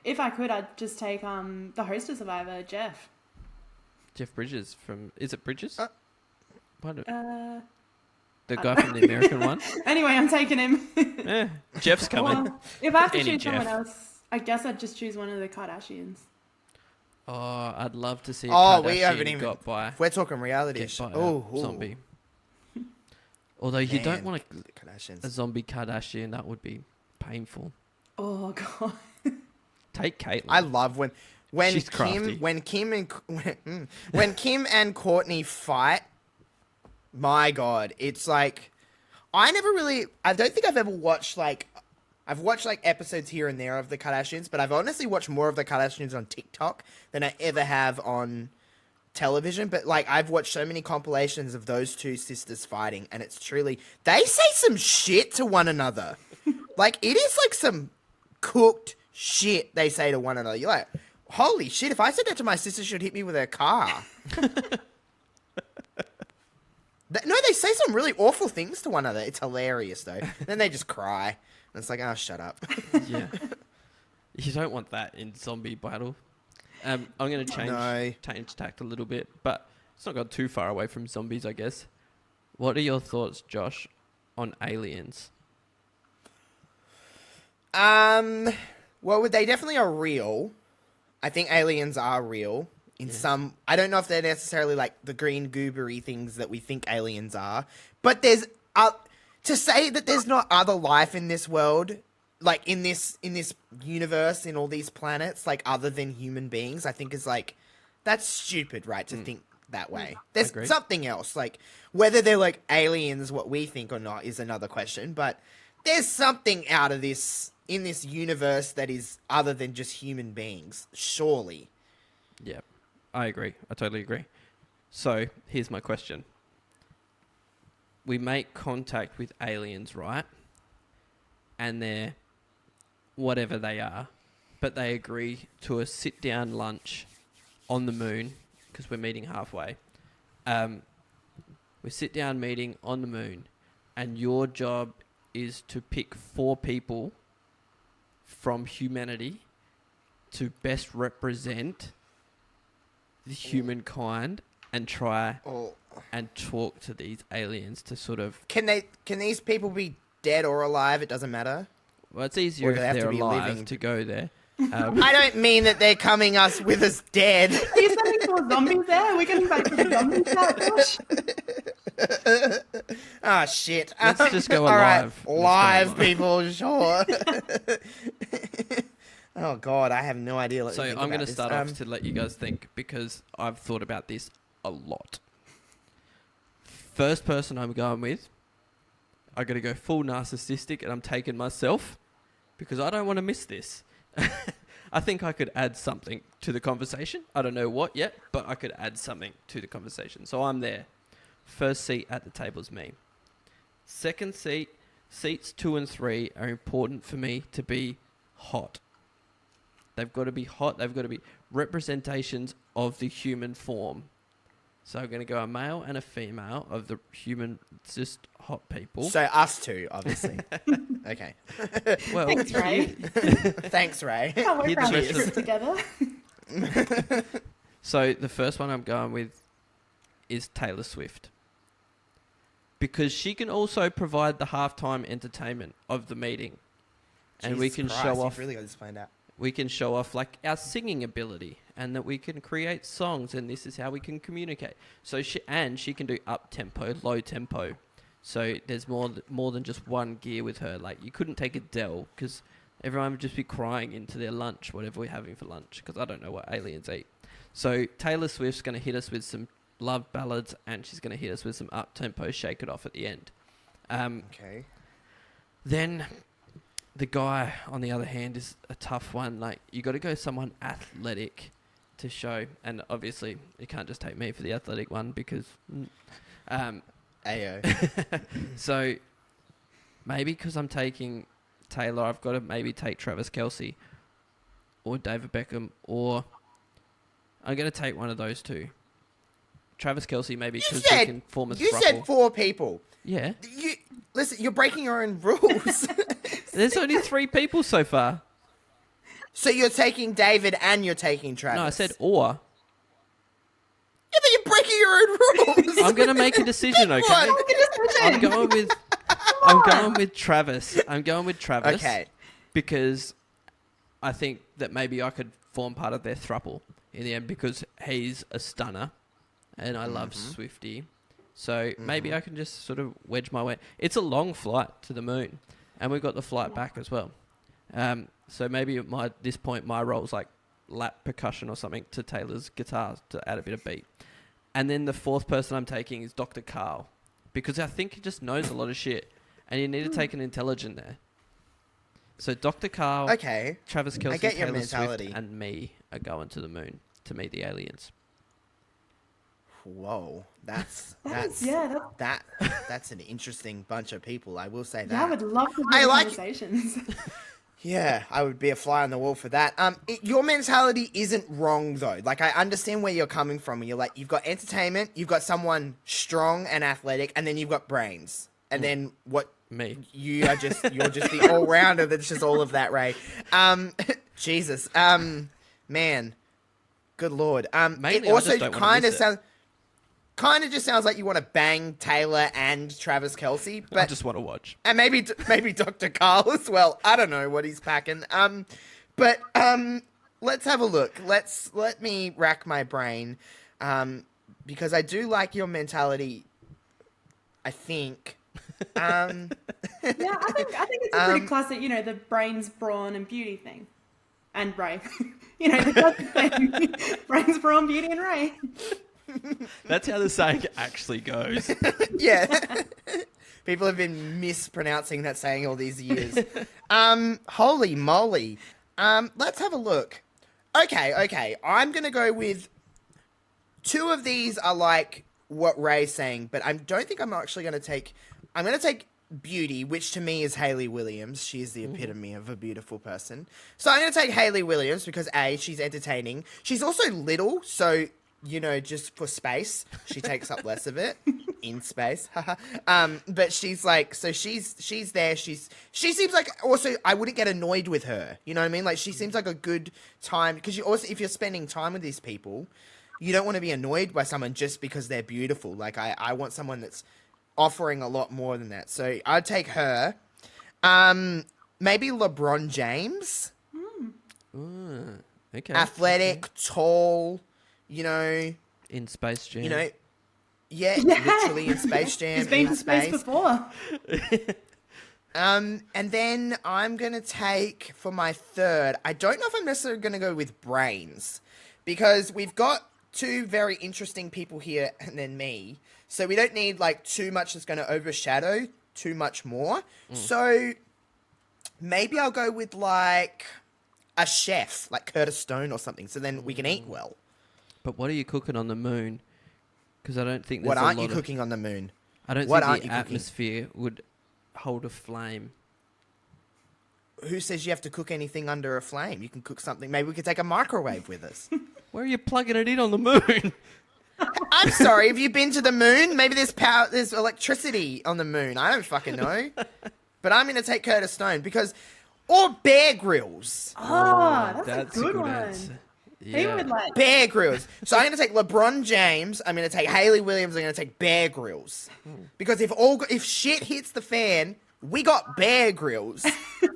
Speaker 3: If I could, I'd just take the host of Survivor, Jeff.
Speaker 2: Jeff Bridges from... Is it Bridges? What,
Speaker 3: Uh,
Speaker 2: the guy from the American one?
Speaker 3: anyway, I'm taking him.
Speaker 2: Jeff's coming.
Speaker 3: Well, if I have to
Speaker 2: Any
Speaker 3: choose someone
Speaker 2: Jeff.
Speaker 3: else, I guess I'd just choose one of the Kardashians.
Speaker 2: Oh, I'd love to see a
Speaker 1: Oh, we
Speaker 2: Kardashian
Speaker 1: haven't even,
Speaker 2: got by,
Speaker 1: if we're talking reality,
Speaker 2: get by
Speaker 1: oh,
Speaker 2: a zombie. Although you don't
Speaker 1: Man,
Speaker 2: want
Speaker 1: the Kardashians.
Speaker 2: a zombie Kardashian, that would be painful.
Speaker 3: Oh god.
Speaker 2: Take Caitlyn.
Speaker 1: I love when
Speaker 2: She's crafty.
Speaker 1: when Kim and Courtney fight. My God, it's like I don't think I've ever watched like I've watched like episodes here and there of the Kardashians, but I've honestly watched more of the Kardashians on TikTok than I ever have on television. But like I've watched so many compilations of those two sisters fighting, and it's truly they say some shit to one another. Like it is like some cooked shit they say to one another. You're like, holy shit! If I said that to my sister, she'd hit me with her car. No, they say some really awful things to one another. It's hilarious, though. Then they just cry. And it's like, oh, shut up.
Speaker 2: Yeah. You don't want that in zombie battle. I'm going to change tact a little bit, but it's not gone too far away from zombies, I guess. What are your thoughts, Josh, on aliens?
Speaker 1: Well, they definitely are real. I think aliens are real. In some, I don't know if they're necessarily like the green goobery things that we think aliens are, but there's to say that there's not other life in this world, like in this universe, in all these planets, like other than human beings, I think is like that's stupid, right? To think that way. There's something else, like whether they're like aliens, what we think or not, is another question. But there's something out of this in this universe that is other than just human beings, surely.
Speaker 2: Yeah. I agree. I totally agree. So, here's my question. We make contact with aliens, right? And they're whatever they are, but they agree to a sit-down lunch on the moon, because we're meeting halfway. We sit down meeting on the moon, and your job is to pick 4 people from humanity to best represent the humankind and try and talk to these aliens to sort of...
Speaker 1: Can these people be dead or alive? It doesn't matter.
Speaker 2: Well, it's easier if they're alive to go there.
Speaker 1: I don't mean that they're coming with us dead.
Speaker 3: Are you sending 4 zombies there? We're getting back to the zombies now, Josh.
Speaker 1: Ah, shit.
Speaker 2: Let's just go
Speaker 1: all right,
Speaker 2: alive.
Speaker 1: live people, sure. Oh, God, I have no idea.
Speaker 2: So I'm going to start off to let you guys think, because I've thought about this a lot. First person I'm going with, I got to go full narcissistic, and I'm taking myself, because I don't want to miss this. I think I could add something to the conversation. I don't know what yet, but I could add something to the conversation. So I'm there. first seat at the table is me. Second seat, seats 2 and 3 are important for me to be hot. They've got to be hot. They've got to be representations of the human form. So I'm going to go a male and a female of the human, just hot people.
Speaker 1: So us two, obviously. Okay.
Speaker 2: Well,
Speaker 3: Thanks, Ray.
Speaker 1: Thanks, Ray.
Speaker 3: Can't wait
Speaker 2: You're
Speaker 3: for
Speaker 2: the
Speaker 3: our
Speaker 2: rest
Speaker 3: trip
Speaker 2: of-
Speaker 3: together.
Speaker 2: So the first one I'm going with is Taylor Swift. Because she can also provide the halftime entertainment of the meeting. And we
Speaker 1: Jesus
Speaker 2: can
Speaker 1: Christ,
Speaker 2: show
Speaker 1: you've
Speaker 2: off
Speaker 1: really got this planned out.
Speaker 2: we can show off like our singing ability and that we can create songs and this is how we can communicate. So she can do up tempo, low tempo. So there's more than just one gear with her. Like you couldn't take Adele because everyone would just be crying into their lunch, whatever we're having for lunch, because I don't know what aliens eat. So Taylor Swift's going to hit us with some love ballads and she's going to hit us with some up tempo, shake it off at the end.
Speaker 1: Okay.
Speaker 2: Then the guy, on the other hand, is a tough one. Like, you got to go someone athletic to show. And obviously, you can't just take me for the athletic one because...
Speaker 1: Ayo.
Speaker 2: So, maybe because I'm taking Taylor, I've got to maybe take Travis Kelce or David Beckham, or I'm going to take one of those two. Travis Kelce maybe because he can form a
Speaker 1: You
Speaker 2: thruple.
Speaker 1: said 4 people.
Speaker 2: Yeah.
Speaker 1: Listen, you're breaking your own rules.
Speaker 2: There's only 3 people so far.
Speaker 1: So you're taking David and you're taking Travis.
Speaker 2: No, I said or.
Speaker 1: Yeah, but you're breaking your own rules.
Speaker 2: I'm going to make a decision, okay?
Speaker 1: What?
Speaker 2: I'm going with Travis. I'm going with Travis.
Speaker 1: Okay.
Speaker 2: Because I think that maybe I could form part of their throuple in the end because he's a stunner and I love Swiftie. So maybe I can just sort of wedge my way. It's a long flight to the moon and we've got the flight back as well. So maybe at this point my role's like lap percussion or something to Taylor's guitar to add a bit of beat. And then the fourth person I'm taking is Dr. Carl because I think he just knows a lot of shit and you need to take an intelligent there. So Dr. Carl,
Speaker 1: Okay.
Speaker 2: Travis Kelce,
Speaker 1: I get your
Speaker 2: Taylor
Speaker 1: mentality.
Speaker 2: Swift, and me are going to the moon to meet the aliens.
Speaker 1: Whoa. That's an interesting bunch of people, I will say that.
Speaker 3: Yeah, I would love to
Speaker 1: I
Speaker 3: have
Speaker 1: like-
Speaker 3: conversations.
Speaker 1: Yeah, I would be a fly on the wall for that. Your mentality isn't wrong though. Like I understand where you're coming from. You're like you've got entertainment, you've got someone strong and athletic, and then you've got brains. And then what?
Speaker 2: Me.
Speaker 1: You're just the all rounder. That's just all of that, Ray. Jesus. Man. Good Lord.
Speaker 2: Mainly,
Speaker 1: it also
Speaker 2: I just don't wanna
Speaker 1: kind of
Speaker 2: miss it.
Speaker 1: sounds. Kind of just sounds like you want to bang Taylor and Travis Kelce,
Speaker 2: I
Speaker 1: but
Speaker 2: just want to watch.
Speaker 1: and maybe Dr. Carl as well. I don't know what he's packing. But let's have a look. Let me rack my brain, because I do like your mentality. I think.
Speaker 3: Yeah, I think it's a pretty classic, the brains, brawn, and beauty thing. And Ray. The classic thing. Brains, brawn, beauty, and Ray.
Speaker 2: That's how the saying actually goes.
Speaker 1: Yeah. People have been mispronouncing that saying all these years. Holy moly. Let's have a look. Okay. I'm going to go with 2 of these are like what Ray's saying, but I don't think I'm actually going to take... I'm going to take Beauty, which to me is Hayley Williams. She is the epitome of a beautiful person. So I'm going to take Hayley Williams because A, she's entertaining. She's also little, so... just for space, she takes up less of it in space. But she's like, so she's there. She seems like also, I wouldn't get annoyed with her. You know what I mean? Like she seems like a good time because you also, if you're spending time with these people, you don't want to be annoyed by someone just because they're beautiful. Like I want someone that's offering a lot more than that. So I'd take her. Maybe LeBron James.
Speaker 2: Okay.
Speaker 1: Athletic, tall.
Speaker 2: In Space Jam.
Speaker 1: Yeah, literally in Space Jam.
Speaker 3: He's been
Speaker 1: in
Speaker 3: to space before.
Speaker 1: And then I'm going to take, for my third, I don't know if I'm necessarily going to go with brains, because we've got 2 very interesting people here and then me, so we don't need, too much that's going to overshadow too much more. So maybe I'll go with, a chef, like Curtis Stone or something, so then we can eat well.
Speaker 2: But what are you cooking on the moon? Because I don't think there's
Speaker 1: What
Speaker 2: a
Speaker 1: aren't
Speaker 2: lot
Speaker 1: you cooking on the moon?
Speaker 2: I don't
Speaker 1: What
Speaker 2: think
Speaker 1: aren't
Speaker 2: the
Speaker 1: you cooking?
Speaker 2: atmosphere would hold a flame.
Speaker 1: Who says you have to cook anything under a flame? You can cook something. Maybe we could take a microwave with us.
Speaker 2: Where are you plugging it in on the moon?
Speaker 1: I'm sorry. Have you been to the moon? Maybe there's power. There's electricity on the moon. I don't fucking know. But I'm going to take Curtis Stone or Bear Grylls.
Speaker 3: Oh, that's a good one.
Speaker 2: answer.
Speaker 3: He
Speaker 2: Yeah.
Speaker 3: would like.
Speaker 1: Bear Grylls. So I'm going to take LeBron James. I'm going to take Hayley Williams. I'm going to take Bear Grylls. Because if shit hits the fan, we got Bear Grylls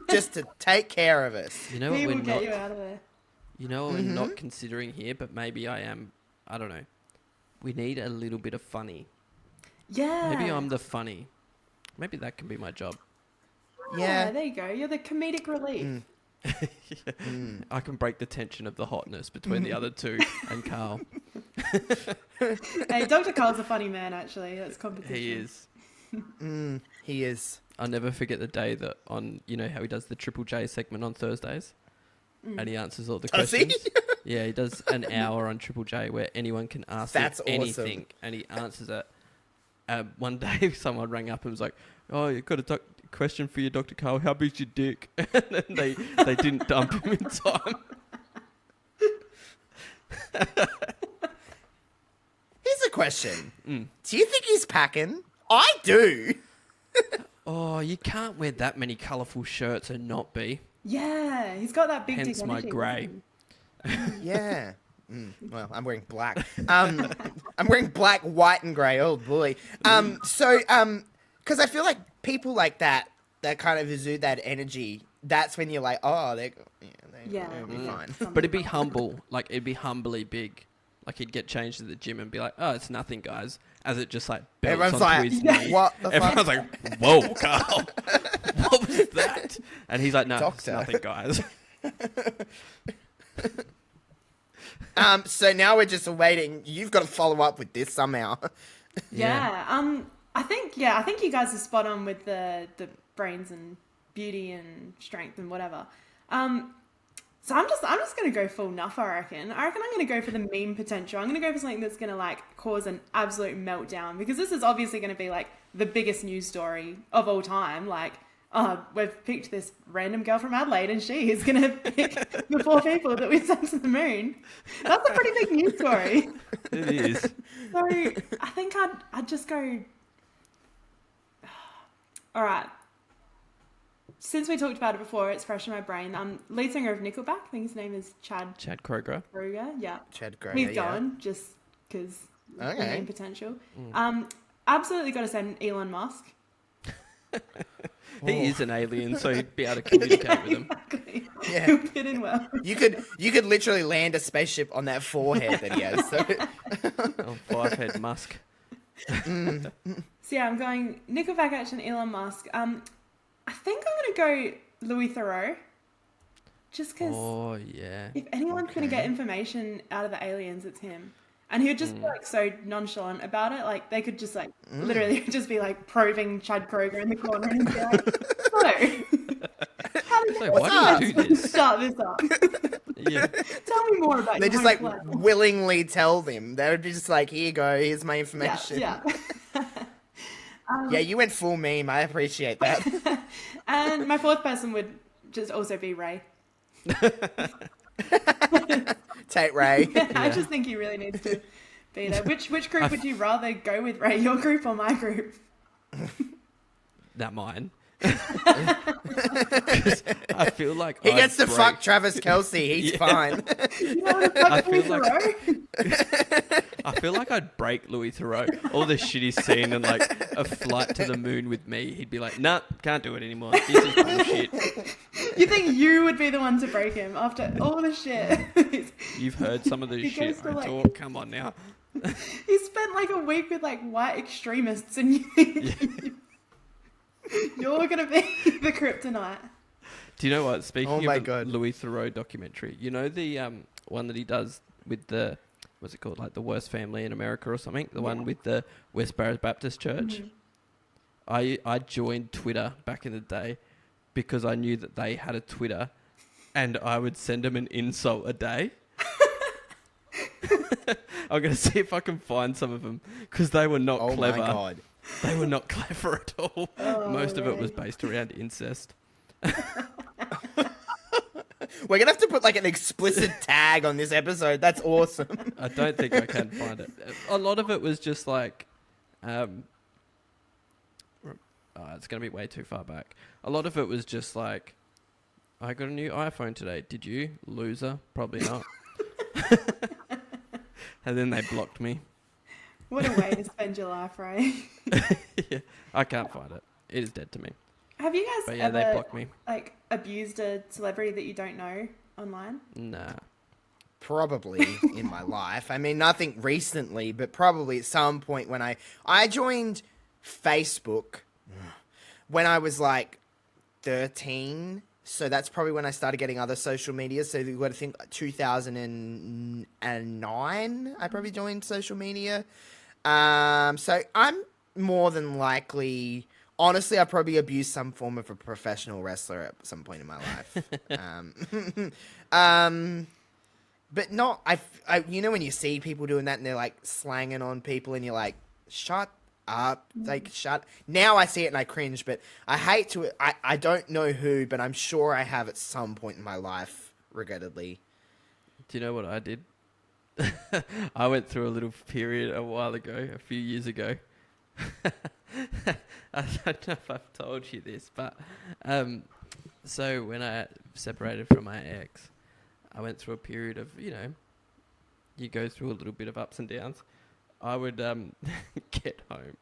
Speaker 1: just to take care of us.
Speaker 2: You know what
Speaker 3: He
Speaker 2: we're
Speaker 3: will get
Speaker 2: not.
Speaker 3: you out of there.
Speaker 2: You know what we're not considering here, but maybe I am. I don't know. We need a little bit of funny.
Speaker 3: Yeah.
Speaker 2: Maybe I'm the funny. Maybe that can be my job.
Speaker 1: Yeah.
Speaker 3: There you go. You're the comedic relief.
Speaker 2: I can break the tension of the hotness between the other two and Carl.
Speaker 3: Hey, Dr. Carl's a funny man, actually. That's competition.
Speaker 2: He is.
Speaker 1: He is.
Speaker 2: I'll never forget the day that how he does the Triple J segment on Thursdays, and he answers all the
Speaker 1: Does he?
Speaker 2: questions. Yeah, he does an hour on Triple J where anyone can ask
Speaker 1: That's
Speaker 2: him anything,
Speaker 1: awesome.
Speaker 2: and he answers it. One day, someone rang up and was like, "Oh, you've got a question for you, Dr. Carl. How big's your dick?" And then they didn't dump him in time.
Speaker 1: Here's a question. Do you think he's packing? I do.
Speaker 2: Oh, you can't wear that many colourful shirts and not be.
Speaker 3: Yeah, he's got that big dick
Speaker 2: Hence my
Speaker 3: energy,
Speaker 2: grey.
Speaker 3: doesn't
Speaker 1: Yeah. Well, I'm wearing black. I'm wearing black, white, and grey. Oh boy. Because I feel like people like that kind of exude that energy. That's when you're like, oh, they'll be fine.
Speaker 3: he?
Speaker 2: But it'd be humble. Like, it'd be humbly big. Like, he'd get changed to the gym and be like, oh, it's nothing, guys. As it just, like, belts
Speaker 1: Everyone's
Speaker 2: onto
Speaker 1: like,
Speaker 2: his knee.
Speaker 1: what the fuck?
Speaker 2: Everyone's like, whoa, Carl. What was that? And he's like, no,
Speaker 1: Doctor.
Speaker 2: it's nothing, guys.
Speaker 1: So now we're just waiting. You've got to follow up with this somehow.
Speaker 3: Yeah. I think you guys are spot on with the brains and beauty and strength and whatever. So I'm just gonna go full nuff. I reckon I'm gonna go for the meme potential. I'm gonna go for something that's gonna like cause an absolute meltdown, because this is obviously gonna be like the biggest news story of all time. Like, oh, we've picked this random girl from Adelaide and she is gonna pick the 4 people that we sent to the moon. That's a pretty big news story.
Speaker 2: It is.
Speaker 3: So I think I'd just go. All right. Since we talked about it before, it's fresh in my brain. Lead singer of Nickelback, I think his name is Chad
Speaker 2: Kroger.
Speaker 3: Kroger. Yeah.
Speaker 1: Chad Gray.
Speaker 3: He's going just because
Speaker 1: Okay.
Speaker 3: name potential. Absolutely got to send Elon Musk.
Speaker 2: He is an alien, so he'd be able to communicate with him.
Speaker 3: Exactly.
Speaker 1: Yeah.
Speaker 3: He'll fit in well.
Speaker 1: You could literally land a spaceship on that forehead that he has. So.
Speaker 2: Oh, 5-head Musk.
Speaker 3: So yeah, I'm going Nickelback action Elon Musk. I think I'm gonna go Louis Theroux. Just because
Speaker 2: Oh, yeah.
Speaker 3: if anyone's gonna get information out of the aliens, it's him. And he would just be like so nonchalant about it. Like they could just like literally just be like probing Chad Kroger in the corner and be like, so how did
Speaker 2: So why do you do this?
Speaker 3: start this up?
Speaker 2: Yeah.
Speaker 3: Tell me more about
Speaker 1: They
Speaker 3: your
Speaker 1: just
Speaker 3: home
Speaker 1: like
Speaker 3: flat.
Speaker 1: willingly tell them. They would be just like, here you go, here's my information.
Speaker 3: Yeah.
Speaker 1: Yeah, you went full meme. I appreciate that.
Speaker 3: And my 4th person would just also be Ray.
Speaker 1: Tate Ray.
Speaker 3: I just think he really needs to be there. Which group would you rather go with, Ray? Your group or my group?
Speaker 2: Not mine. 'Cause I feel like
Speaker 1: He
Speaker 2: I'd
Speaker 1: gets to
Speaker 2: break-
Speaker 1: fuck Travis Kelce. He's fine.
Speaker 3: You know what the fuck,
Speaker 2: I feel
Speaker 3: Louis
Speaker 2: like-
Speaker 3: Theroux?
Speaker 2: I feel like I'd break Louis Theroux. All the shit he's seen and like a flight to the moon with me, he'd be like, nah, can't do it anymore. This is bullshit.
Speaker 3: You think you would be the one to break him after all the shit?
Speaker 2: You've heard some of the
Speaker 3: He
Speaker 2: shit
Speaker 3: goes to,
Speaker 2: I
Speaker 3: like-
Speaker 2: talk. Come on now.
Speaker 3: He spent like a week with like white extremists, and you're gonna be the kryptonite.
Speaker 2: Do you know what? Speaking
Speaker 1: Oh my
Speaker 2: of the
Speaker 1: God.
Speaker 2: Louis Theroux documentary, you know the one that he does with the, what's it called, like the worst family in America or something? The one with the West Barrows Baptist Church? I joined Twitter back in the day because I knew that they had a Twitter and I would send them an insult a day. I'm going to see if I can find some of them because they were not clever.
Speaker 1: Oh my god.
Speaker 2: They were not clever at all.
Speaker 3: Oh,
Speaker 2: Most of it was
Speaker 3: right.
Speaker 2: based around incest.
Speaker 1: We're gonna have to put like an explicit tag on this episode. That's awesome.
Speaker 2: I don't think I can find it. A lot of it was just like, it's going to be way too far back. A lot of it was just like, I got a new iPhone today. Did you? Loser. Probably not. And then they blocked me.
Speaker 3: What a way to spend your life, right?
Speaker 2: Yeah, I can't find it. It is dead to me.
Speaker 3: Have you guys
Speaker 2: But yeah, they
Speaker 3: ever
Speaker 2: blocked me.
Speaker 3: like abused a celebrity that you don't know online?
Speaker 2: Nah.
Speaker 1: Probably in my life. I mean, nothing recently, but probably at some point when I joined Facebook when I was like 13. So that's probably when I started getting other social media. So you got to think 2009. I probably joined social media. So I'm more than likely. Honestly, I probably abused some form of a professional wrestler at some point in my life. But not, you know when you see people doing that and they're like slanging on people and you're like, shut up, like shut. Now I see it and I cringe, but I hate to, I don't know who, but I'm sure I have at some point in my life, regrettably.
Speaker 2: Do you know what I did? I went through a little period a while ago, a few years ago. I don't know if I've told you this, but so when I separated from my ex, I went through a period of, you know, you go through a little bit of ups and downs. I would get home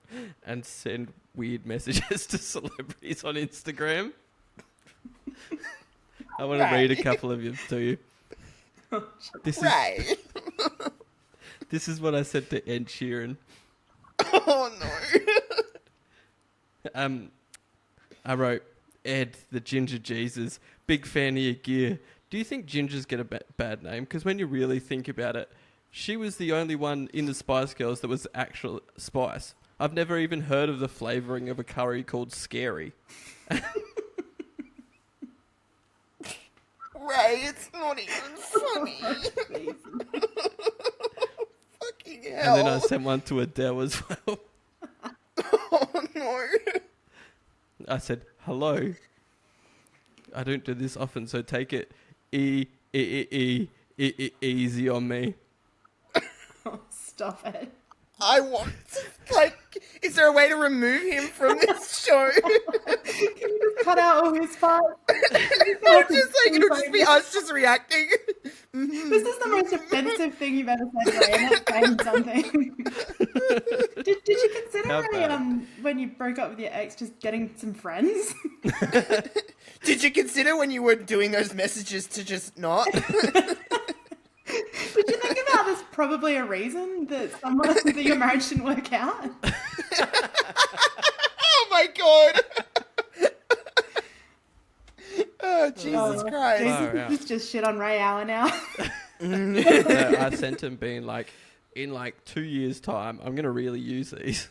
Speaker 2: and send weird messages to celebrities on Instagram. I want to read a couple of them to you. This this is what I said to Ed Sheeran.
Speaker 1: Oh no.
Speaker 2: I wrote, Ed, the Ginger Jesus, big fan of your gear. Do you think gingers get a bad name? Because when you really think about it, she was the only one in the Spice Girls that was actual spice. I've never even heard of the flavouring of a curry called Scary.
Speaker 1: Ray, it's not even funny. Fucking hell.
Speaker 2: And then I sent one to Adele as well.
Speaker 1: Oh no.
Speaker 2: I said, hello. I don't do this often, so take it easy on me.
Speaker 3: Oh, stop it.
Speaker 1: I want to, is there a way to remove him from this show?
Speaker 3: Cut out all his parts.
Speaker 1: Or just it'll just be us just reacting.
Speaker 3: This is the most offensive thing you've ever said, Ray, and that's saying something. Did you consider, when you broke up with your ex, just getting some friends?
Speaker 1: Did you consider when you were doing those messages to just not?
Speaker 3: Did you think about there's probably a reason that your marriage didn't work out?
Speaker 1: Oh my god! Oh Jesus Christ!
Speaker 3: Jesus, just shit on Ray Hour now.
Speaker 2: So I sent him being like, in like 2 years' time, I'm gonna really use these.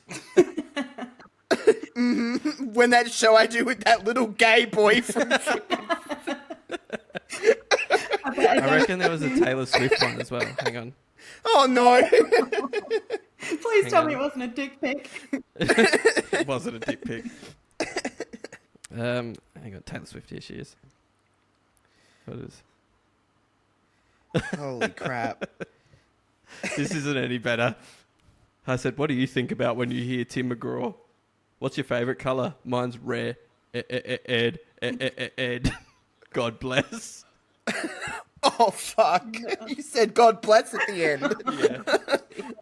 Speaker 1: When that show I do with that little gay boy from
Speaker 2: I reckon there was a Taylor Swift one as well. Hang on.
Speaker 1: Oh no!
Speaker 3: Please tell me it wasn't a dick pic.
Speaker 2: It wasn't a dick pic. Hang on, Taylor Swift, here she is. What is?
Speaker 1: Holy crap!
Speaker 2: This isn't any better. I said, what do you think about when you hear Tim McGraw? What's your favourite colour? Mine's rare. Ed. God bless.
Speaker 1: Oh fuck! You said God bless at the end.
Speaker 2: Yeah.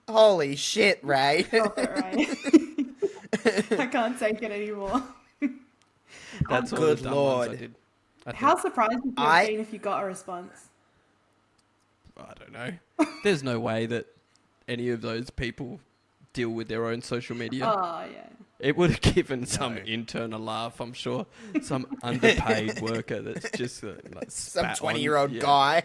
Speaker 1: Holy shit, Ray!
Speaker 3: Stop it, Ray. I can't take it anymore.
Speaker 2: That's all
Speaker 1: Good
Speaker 2: the dumb
Speaker 1: Lord.
Speaker 2: ones I did.
Speaker 3: How surprised would you have been if you got a response?
Speaker 2: I don't know. There's no way that any of those people deal with their own social media.
Speaker 3: Oh, yeah.
Speaker 2: It would have given some intern a laugh, I'm sure. Some underpaid worker that's just like
Speaker 1: Some
Speaker 2: spat
Speaker 1: 20-year-old
Speaker 2: on.
Speaker 1: guy,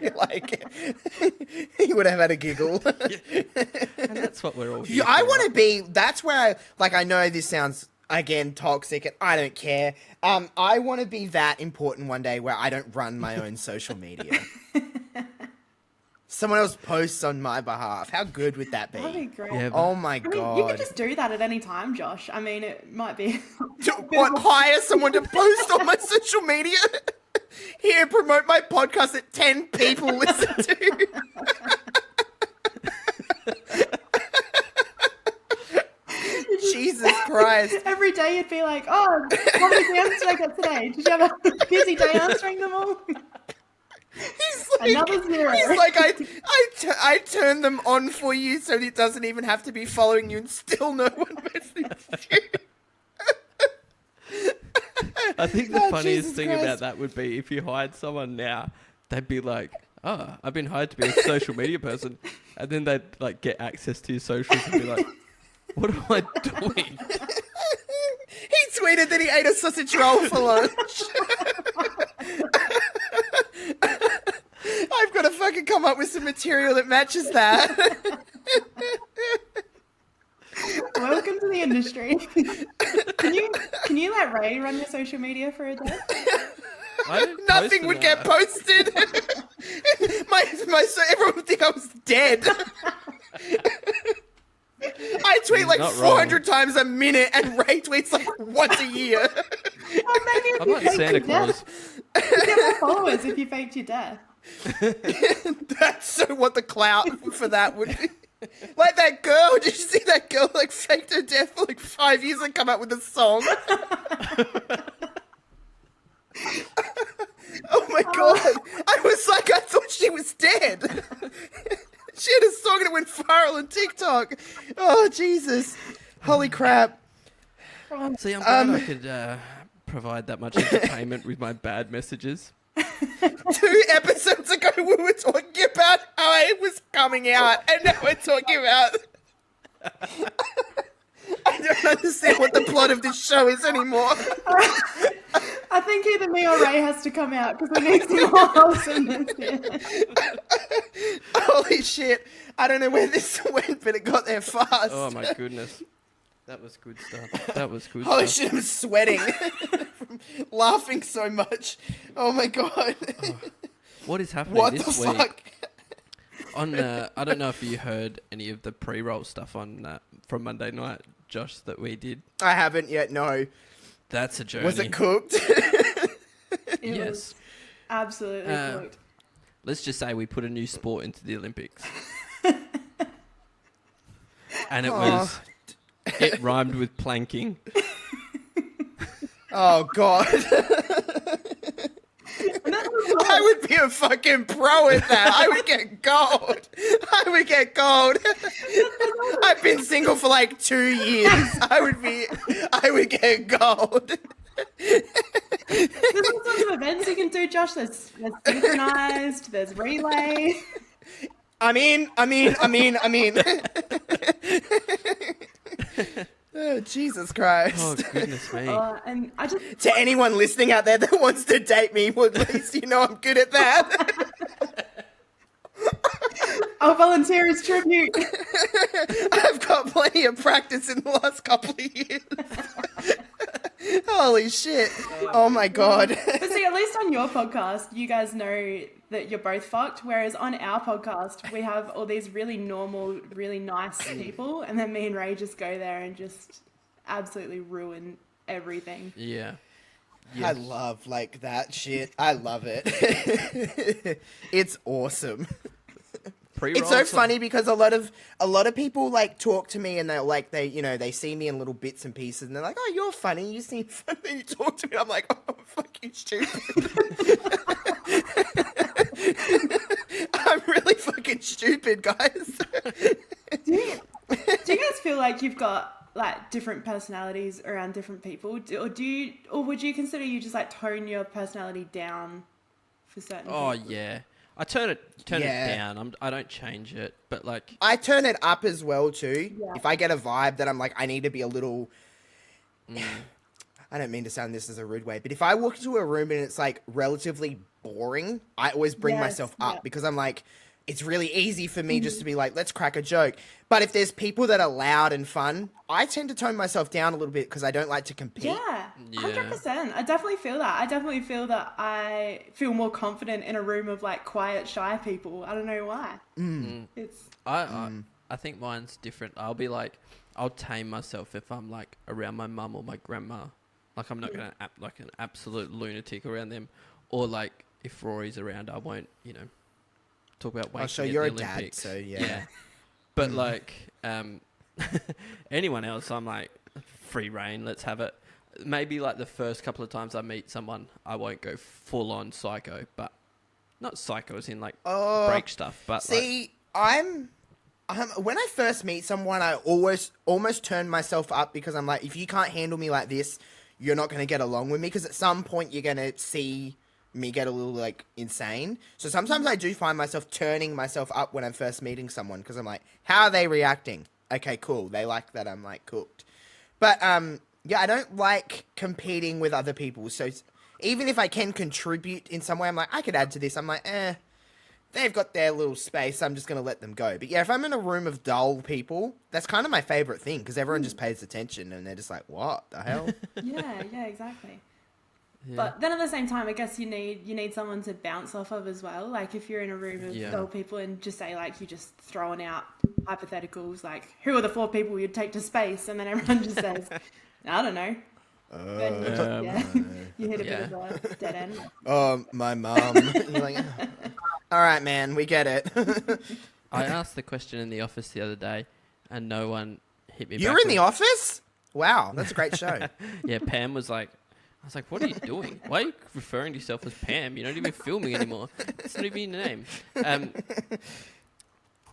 Speaker 1: he would have had a giggle.
Speaker 2: And that's what we're all here
Speaker 1: I
Speaker 2: for,
Speaker 1: want to
Speaker 2: right?
Speaker 1: be. That's where I know this sounds again toxic, and I don't care. I want to be that important one day where I don't run my own social media. Someone else posts on my behalf. How good would that be?
Speaker 3: That'd be great.
Speaker 2: Yeah,
Speaker 1: Oh my
Speaker 3: I mean,
Speaker 1: god.
Speaker 3: you could just do that at any time, Josh. I mean, it might be.
Speaker 1: What, hire someone to post on my social media? Here, promote my podcast that 10 people listen to. Jesus Christ.
Speaker 3: Every day you'd be like, oh, how many DMs did I get today? Did you have a busy day answering them all?
Speaker 1: He's like,
Speaker 3: Another 0.
Speaker 1: He's like, I turn them on for you so it doesn't even have to be following you and still no one messages you.
Speaker 2: I think the funniest
Speaker 1: Jesus
Speaker 2: thing
Speaker 1: Christ.
Speaker 2: about that would be if you hired someone now, they'd be like, oh, I've been hired to be a social media person. And then they'd like get access to your socials and be like, what am I doing?
Speaker 1: He tweeted that he ate a sausage roll for lunch. I've got to fucking come up with some material that matches that.
Speaker 3: Welcome to the industry. Can you let Ray run your social media for a day?
Speaker 1: Nothing would get posted. Everyone would think I was dead. I tweet like
Speaker 2: not
Speaker 1: 400 times a minute, and Ray tweets like once a year.
Speaker 3: Well, maybe if
Speaker 2: I'm
Speaker 3: you
Speaker 2: like
Speaker 3: faked
Speaker 2: Santa
Speaker 3: your
Speaker 2: Claus.
Speaker 3: death, you'd get more followers if you faked your death.
Speaker 1: That's so what the clout for that would be. Like that girl, did you see that girl like faked her death for like 5 years and come out with a song? Oh my god. I was like, I thought she was dead. She had a song and it went viral on TikTok. Oh Jesus. Holy crap.
Speaker 2: See, I'm glad I could provide that much entertainment with my bad messages.
Speaker 1: 2 episodes ago we were talking about how it was coming out, and now we're talking about I don't understand what the plot of this show is anymore.
Speaker 3: I think either me or Ray has to come out because we need some more wholesomeness here.
Speaker 1: Holy shit. I don't know where this went, but it got there fast.
Speaker 2: Oh my goodness. That was good stuff. That was good
Speaker 1: Holy
Speaker 2: stuff.
Speaker 1: shit, I'm sweating from laughing so much. Oh my god.
Speaker 2: What is happening
Speaker 1: What
Speaker 2: this
Speaker 1: the
Speaker 2: week?
Speaker 1: fuck?
Speaker 2: On I don't know if you heard any of the pre-roll stuff on from Monday night, Josh, that we did.
Speaker 1: I haven't yet, no.
Speaker 2: That's a journey.
Speaker 1: Was it cooked?
Speaker 3: It
Speaker 2: Yes.
Speaker 3: was absolutely cooked.
Speaker 2: Let's just say we put a new sport into the Olympics. And it rhymed with planking.
Speaker 1: Oh god. I would be a fuculd pro at that. I would get gold. I've been single for like 2 years. I would get gold.
Speaker 3: There's all sorts of events you can do, Josh. There's synchronized, there's relay.
Speaker 1: I mean. Oh, Jesus Christ.
Speaker 2: Oh, goodness me.
Speaker 3: And I just
Speaker 1: To anyone listening out there that wants to date me, well, at least you know I'm good at that.
Speaker 3: I'll volunteer as tribute.
Speaker 1: I've got plenty of practice in the last couple of years. Holy shit. Oh my god.
Speaker 3: But see, at least on your podcast, you guys know that you're both fucked, whereas on our podcast, we have all these really normal, really nice people, and then me and Ray just go there and just absolutely ruin everything.
Speaker 2: Yeah.
Speaker 1: I love like that shit. I love it. It's awesome. It's so funny because a lot of people like talk to me and they see me in little bits and pieces and they're like, oh, you're funny, you seem funny. Then you talk to me, I'm like, oh, I'm fucking stupid. I'm really fucking stupid, guys.
Speaker 3: Do you guys feel like you've got like different personalities around different people, or would you consider you just like tone your personality down for certain
Speaker 2: Oh,
Speaker 3: people?
Speaker 2: yeah. I turn it
Speaker 1: Yeah.
Speaker 2: down. I don't change it, but like
Speaker 1: I turn it up as well too.
Speaker 3: Yeah.
Speaker 1: If I get a vibe that I'm like, I need to be a little. I don't mean to sound this as a rude way, but if I walk into a room and it's like relatively boring, I always bring
Speaker 3: Yes,
Speaker 1: myself up
Speaker 3: yeah.
Speaker 1: because I'm like, it's really easy for me just to be like, let's crack a joke. But if there's people that are loud and fun, I tend to tone myself down a little bit because I don't like to compete.
Speaker 3: Yeah, 100%. I definitely feel that. I definitely feel that I feel more confident in a room of like quiet, shy people. I don't know why. It's
Speaker 2: I think mine's different. I'll be like, I'll tame myself if I'm like around my mum or my grandma. Like I'm not gonna act like an absolute lunatic around them, or like if Rory's around, I won't, talk about wanking
Speaker 1: So
Speaker 2: at
Speaker 1: you're
Speaker 2: the
Speaker 1: a dad,
Speaker 2: Olympics.
Speaker 1: so yeah.
Speaker 2: But like anyone else, I'm like free reign. Let's have it. Maybe like the first couple of times I meet someone, I won't go full on psycho, but not psycho as in like break stuff. But
Speaker 1: see, I'm when I first meet someone, I almost turn myself up because I'm like, if you can't handle me like this, you're not going to get along with me, because at some point you're going to see me get a little like insane. So sometimes I do find myself turning myself up when I'm first meeting someone, because I'm like, how are they reacting? Okay, cool. They like that I'm like cooked. But yeah, I don't like competing with other people. So even if I can contribute in some way, I'm like, I could add to this. I'm like, they've got their little space. I'm just going to let them go. But yeah, if I'm in a room of dull people, that's kind of my favorite thing, because everyone just pays attention and they're just like, what the hell?
Speaker 3: yeah, exactly.
Speaker 2: Yeah.
Speaker 3: But then at the same time, I guess you need someone to bounce off of as well. Like if you're in a room of dull people and just say like, you're just throwing out hypotheticals, like who are the 4 people you'd take to space? And then everyone just says, I don't know. You hit a bit of a dead end.
Speaker 1: Oh, my mom. You're like, all right, man, we get it.
Speaker 2: I asked the question in the office the other day, and no one hit me back.
Speaker 1: You were in the office? Wow, that's a great show.
Speaker 2: Yeah, Pam was like, I was like, what are you doing? Why are you referring to yourself as Pam? You're not even filming anymore. It's not even your name.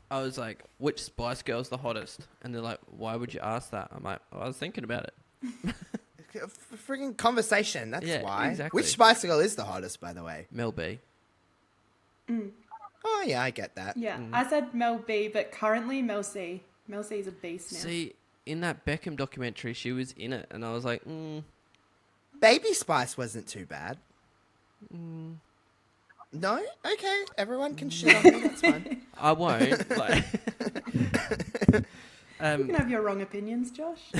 Speaker 2: I was like, which Spice Girl's the hottest? And they're like, why would you ask that? I'm like, I was thinking about it.
Speaker 1: Freaking conversation, that's why.
Speaker 2: Exactly.
Speaker 1: Which Spice Girl is the hottest, by the way?
Speaker 2: Mel B.
Speaker 1: Oh, yeah, I get that.
Speaker 3: Yeah, I said Mel B, but currently Mel C. Mel C is a beast now.
Speaker 2: See, in that Beckham documentary, she was in it, and I was like,
Speaker 1: Baby Spice wasn't too bad. No? Okay, everyone can shit on me, that's fine.
Speaker 2: I won't. Like,
Speaker 3: you can have your wrong opinions, Josh.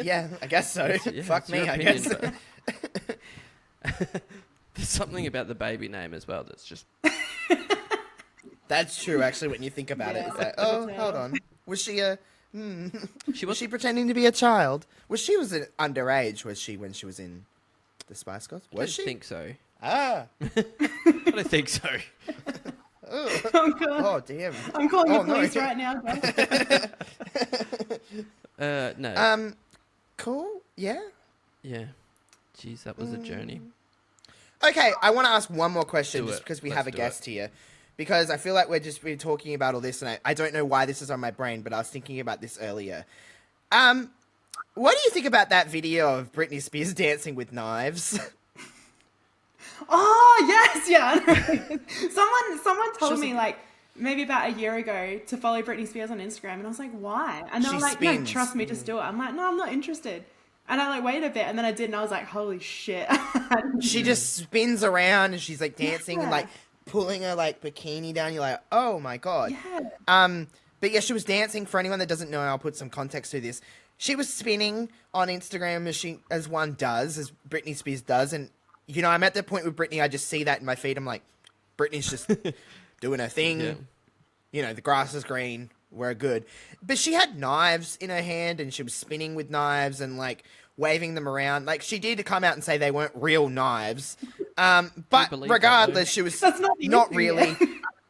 Speaker 1: Yeah, I guess so.
Speaker 2: Yeah,
Speaker 1: Fuck
Speaker 2: it's
Speaker 1: me,
Speaker 2: your
Speaker 1: I
Speaker 2: opinion,
Speaker 1: guess.
Speaker 2: There's something about the baby name as well that's just...
Speaker 1: That's true, actually, when you think about it. It's like, oh, hold on. Was she a... Was she pretending to be a child? Was an underage, was she, when she was in the Spice Girls? Was she?
Speaker 2: I don't think so.
Speaker 1: Ah.
Speaker 2: I don't think so.
Speaker 1: Oh,
Speaker 3: Oh, God.
Speaker 1: oh damn.
Speaker 3: I'm calling the
Speaker 1: Oh, no.
Speaker 3: police right now, Josh.
Speaker 2: No.
Speaker 1: Cool, yeah.
Speaker 2: Yeah. Jeez, that was a journey.
Speaker 1: Okay, I want to ask one more question
Speaker 2: Do
Speaker 1: just
Speaker 2: it.
Speaker 1: because we
Speaker 2: Let's
Speaker 1: have a
Speaker 2: do
Speaker 1: guest here. Because I feel like we're talking about all this, and I don't know why this is on my brain, but I was thinking about this earlier. What do you think about that video of Britney Spears dancing with knives?
Speaker 3: Oh, yes, yeah. Someone told me, like, maybe about a year ago to follow Britney Spears on Instagram, and I was like, why? And they were
Speaker 1: She
Speaker 3: like, no,
Speaker 1: spins.
Speaker 3: trust me, just do it. I'm like, no, I'm not interested. And I, like, waited a bit, and then I did, and I was like, holy shit.
Speaker 1: She just spins around, and she's, like, dancing and,
Speaker 3: Yeah.
Speaker 1: like, pulling her, like, bikini down. You're like, oh, my God.
Speaker 3: Yeah.
Speaker 1: But yeah, she was dancing. For anyone that doesn't know, I'll put some context to this. She was spinning on Instagram as one does, as Britney Spears does. And, you know, I'm at that point with Britney, I just see that in my feed. I'm like, Britney's just doing her thing.
Speaker 2: Yeah.
Speaker 1: You know, the grass is green. We're good. But she had knives in her hand, and she was spinning with knives and, like, waving them around. Like, she did come out and say they weren't real knives. But
Speaker 2: believe that,
Speaker 1: regardless, she was
Speaker 3: That's not the
Speaker 1: not
Speaker 3: issue,
Speaker 1: really.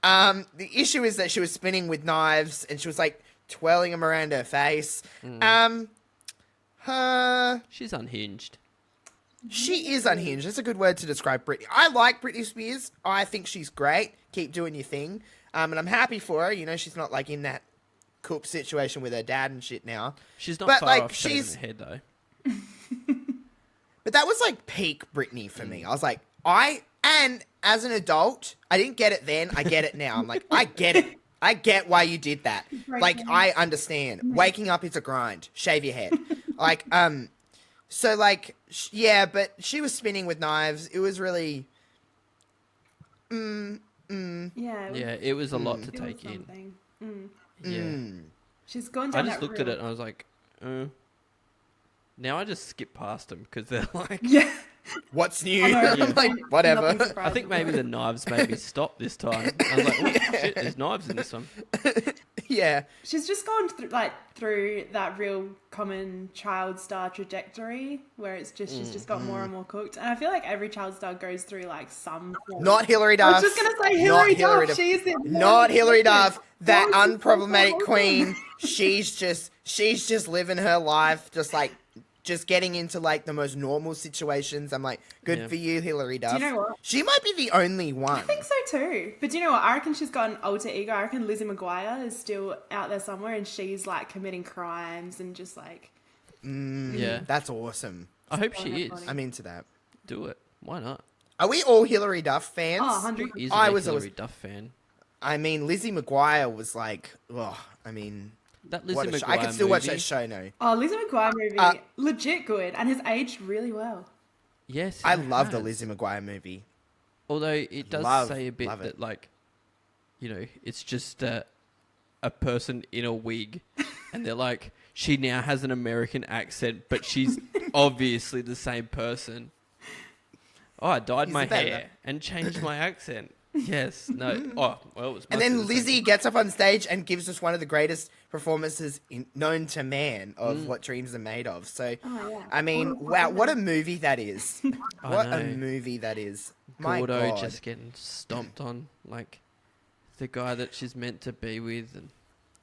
Speaker 1: The issue is that she was spinning with knives, and she was, like, twirling them around her face.
Speaker 2: She's unhinged.
Speaker 1: She is unhinged. That's a good word to describe Britney. I like Britney Spears. I think she's great. Keep doing your thing. And I'm happy for her. You know, she's not, like, in that cook situation with her dad and shit now.
Speaker 2: She's not
Speaker 1: But,
Speaker 2: far
Speaker 1: like,
Speaker 2: off
Speaker 1: she's-
Speaker 2: shaving her head, though.
Speaker 1: But that was, like, peak Britney for me. I was like, and as an adult, I didn't get it then. I get it now. I'm like, I get it. I get why you did that.
Speaker 3: Right.
Speaker 1: Like, I understand. Waking up is a grind. Shave your head. Like, so, like, yeah, but she was spinning with knives. It was really,
Speaker 3: Yeah.
Speaker 2: Yeah, it was a lot to
Speaker 3: It was
Speaker 2: take in.
Speaker 3: something. Mm.
Speaker 2: Yeah.
Speaker 3: She's gone
Speaker 2: I
Speaker 3: down
Speaker 2: just
Speaker 3: that
Speaker 2: looked at
Speaker 3: real-
Speaker 2: it and I was like, now I just skip past them because they're like,
Speaker 3: Yeah.
Speaker 1: What's new?
Speaker 3: I know,
Speaker 1: I'm like,
Speaker 3: nothing
Speaker 1: whatever.
Speaker 3: surprising.
Speaker 2: I think maybe the knives made me stop this time. I was like, oh shit, there's knives in this one.
Speaker 1: Yeah.
Speaker 3: She's just gone through that real common child star trajectory where it's just she's just got more and more cooked. And I feel like every child star goes through like some form.
Speaker 1: Not Hilary Duff.
Speaker 3: I was just gonna say Hilary Duff. She's it.
Speaker 1: Not Hilary Duff. That
Speaker 3: That was just so
Speaker 1: unproblematic
Speaker 3: awesome.
Speaker 1: queen. She's just living her life, just getting into like the most normal situations. I'm like, good
Speaker 2: Yeah.
Speaker 1: for you, Hilary Duff.
Speaker 3: Do you know what?
Speaker 1: She might be the only one.
Speaker 3: I think so too. But do you know what? I reckon she's got an alter ego. I reckon Lizzie McGuire is still out there somewhere and she's like committing crimes and just like.
Speaker 2: Yeah.
Speaker 1: That's awesome.
Speaker 2: I hope she is.
Speaker 1: I'm into that.
Speaker 2: Do it. Why not?
Speaker 1: Are we all Hilary Duff fans?
Speaker 3: Oh,
Speaker 2: Who
Speaker 3: 100%.
Speaker 2: is
Speaker 1: I
Speaker 2: a
Speaker 1: was
Speaker 2: Hilary
Speaker 1: always-
Speaker 2: Duff fan?
Speaker 1: I mean, Lizzie McGuire was like, oh, I mean,
Speaker 2: That Lizzie
Speaker 1: what a
Speaker 2: McGuire
Speaker 1: show. I could still watch
Speaker 2: movie-
Speaker 1: that show now.
Speaker 3: Oh, Lizzie McGuire movie, legit good and has aged really well.
Speaker 2: Yes,
Speaker 1: I
Speaker 2: it
Speaker 1: love the
Speaker 2: has.
Speaker 1: Lizzie McGuire movie.
Speaker 2: Although it does say a bit
Speaker 1: love it.
Speaker 2: that, like, you know, it's just a person in a wig, and they're like, she now has an American accent, but she's obviously the same person. Oh, I dyed
Speaker 1: Is
Speaker 2: my
Speaker 1: it better?
Speaker 2: hair and changed my accent. Yes, no. Oh, well, it was.
Speaker 1: And then Lizzie gets up on stage and gives us one of the greatest performances known to man of What Dreams Are Made Of. So,
Speaker 3: Oh, yeah.
Speaker 1: I mean, wow, what a movie that is.
Speaker 2: I
Speaker 1: What a
Speaker 2: know.
Speaker 1: movie that is. My
Speaker 2: Gordo
Speaker 1: God.
Speaker 2: just getting stomped on, like the guy that she's meant to be with, and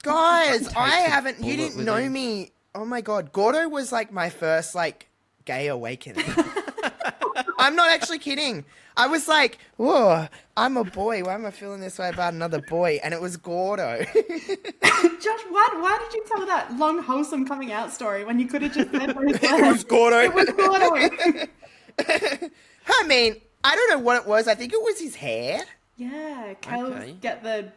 Speaker 1: Guys,
Speaker 2: Takes
Speaker 1: I
Speaker 2: a
Speaker 1: haven't, you
Speaker 2: bullet
Speaker 1: didn't
Speaker 2: with
Speaker 1: know
Speaker 2: him.
Speaker 1: me. Oh my God. Gordo was like my first like gay awakening. I'm not actually kidding. I was like, whoa, I'm a boy. Why am I feeling this way about another boy? And it was Gordo.
Speaker 3: Josh, why did you tell that long, wholesome coming out story when you could have just said those
Speaker 1: It was
Speaker 3: words?
Speaker 1: Gordo.
Speaker 3: It was Gordo.
Speaker 1: I mean, I don't know what it was. I think it was his hair.
Speaker 3: Yeah, Kels
Speaker 2: Okay.
Speaker 3: get the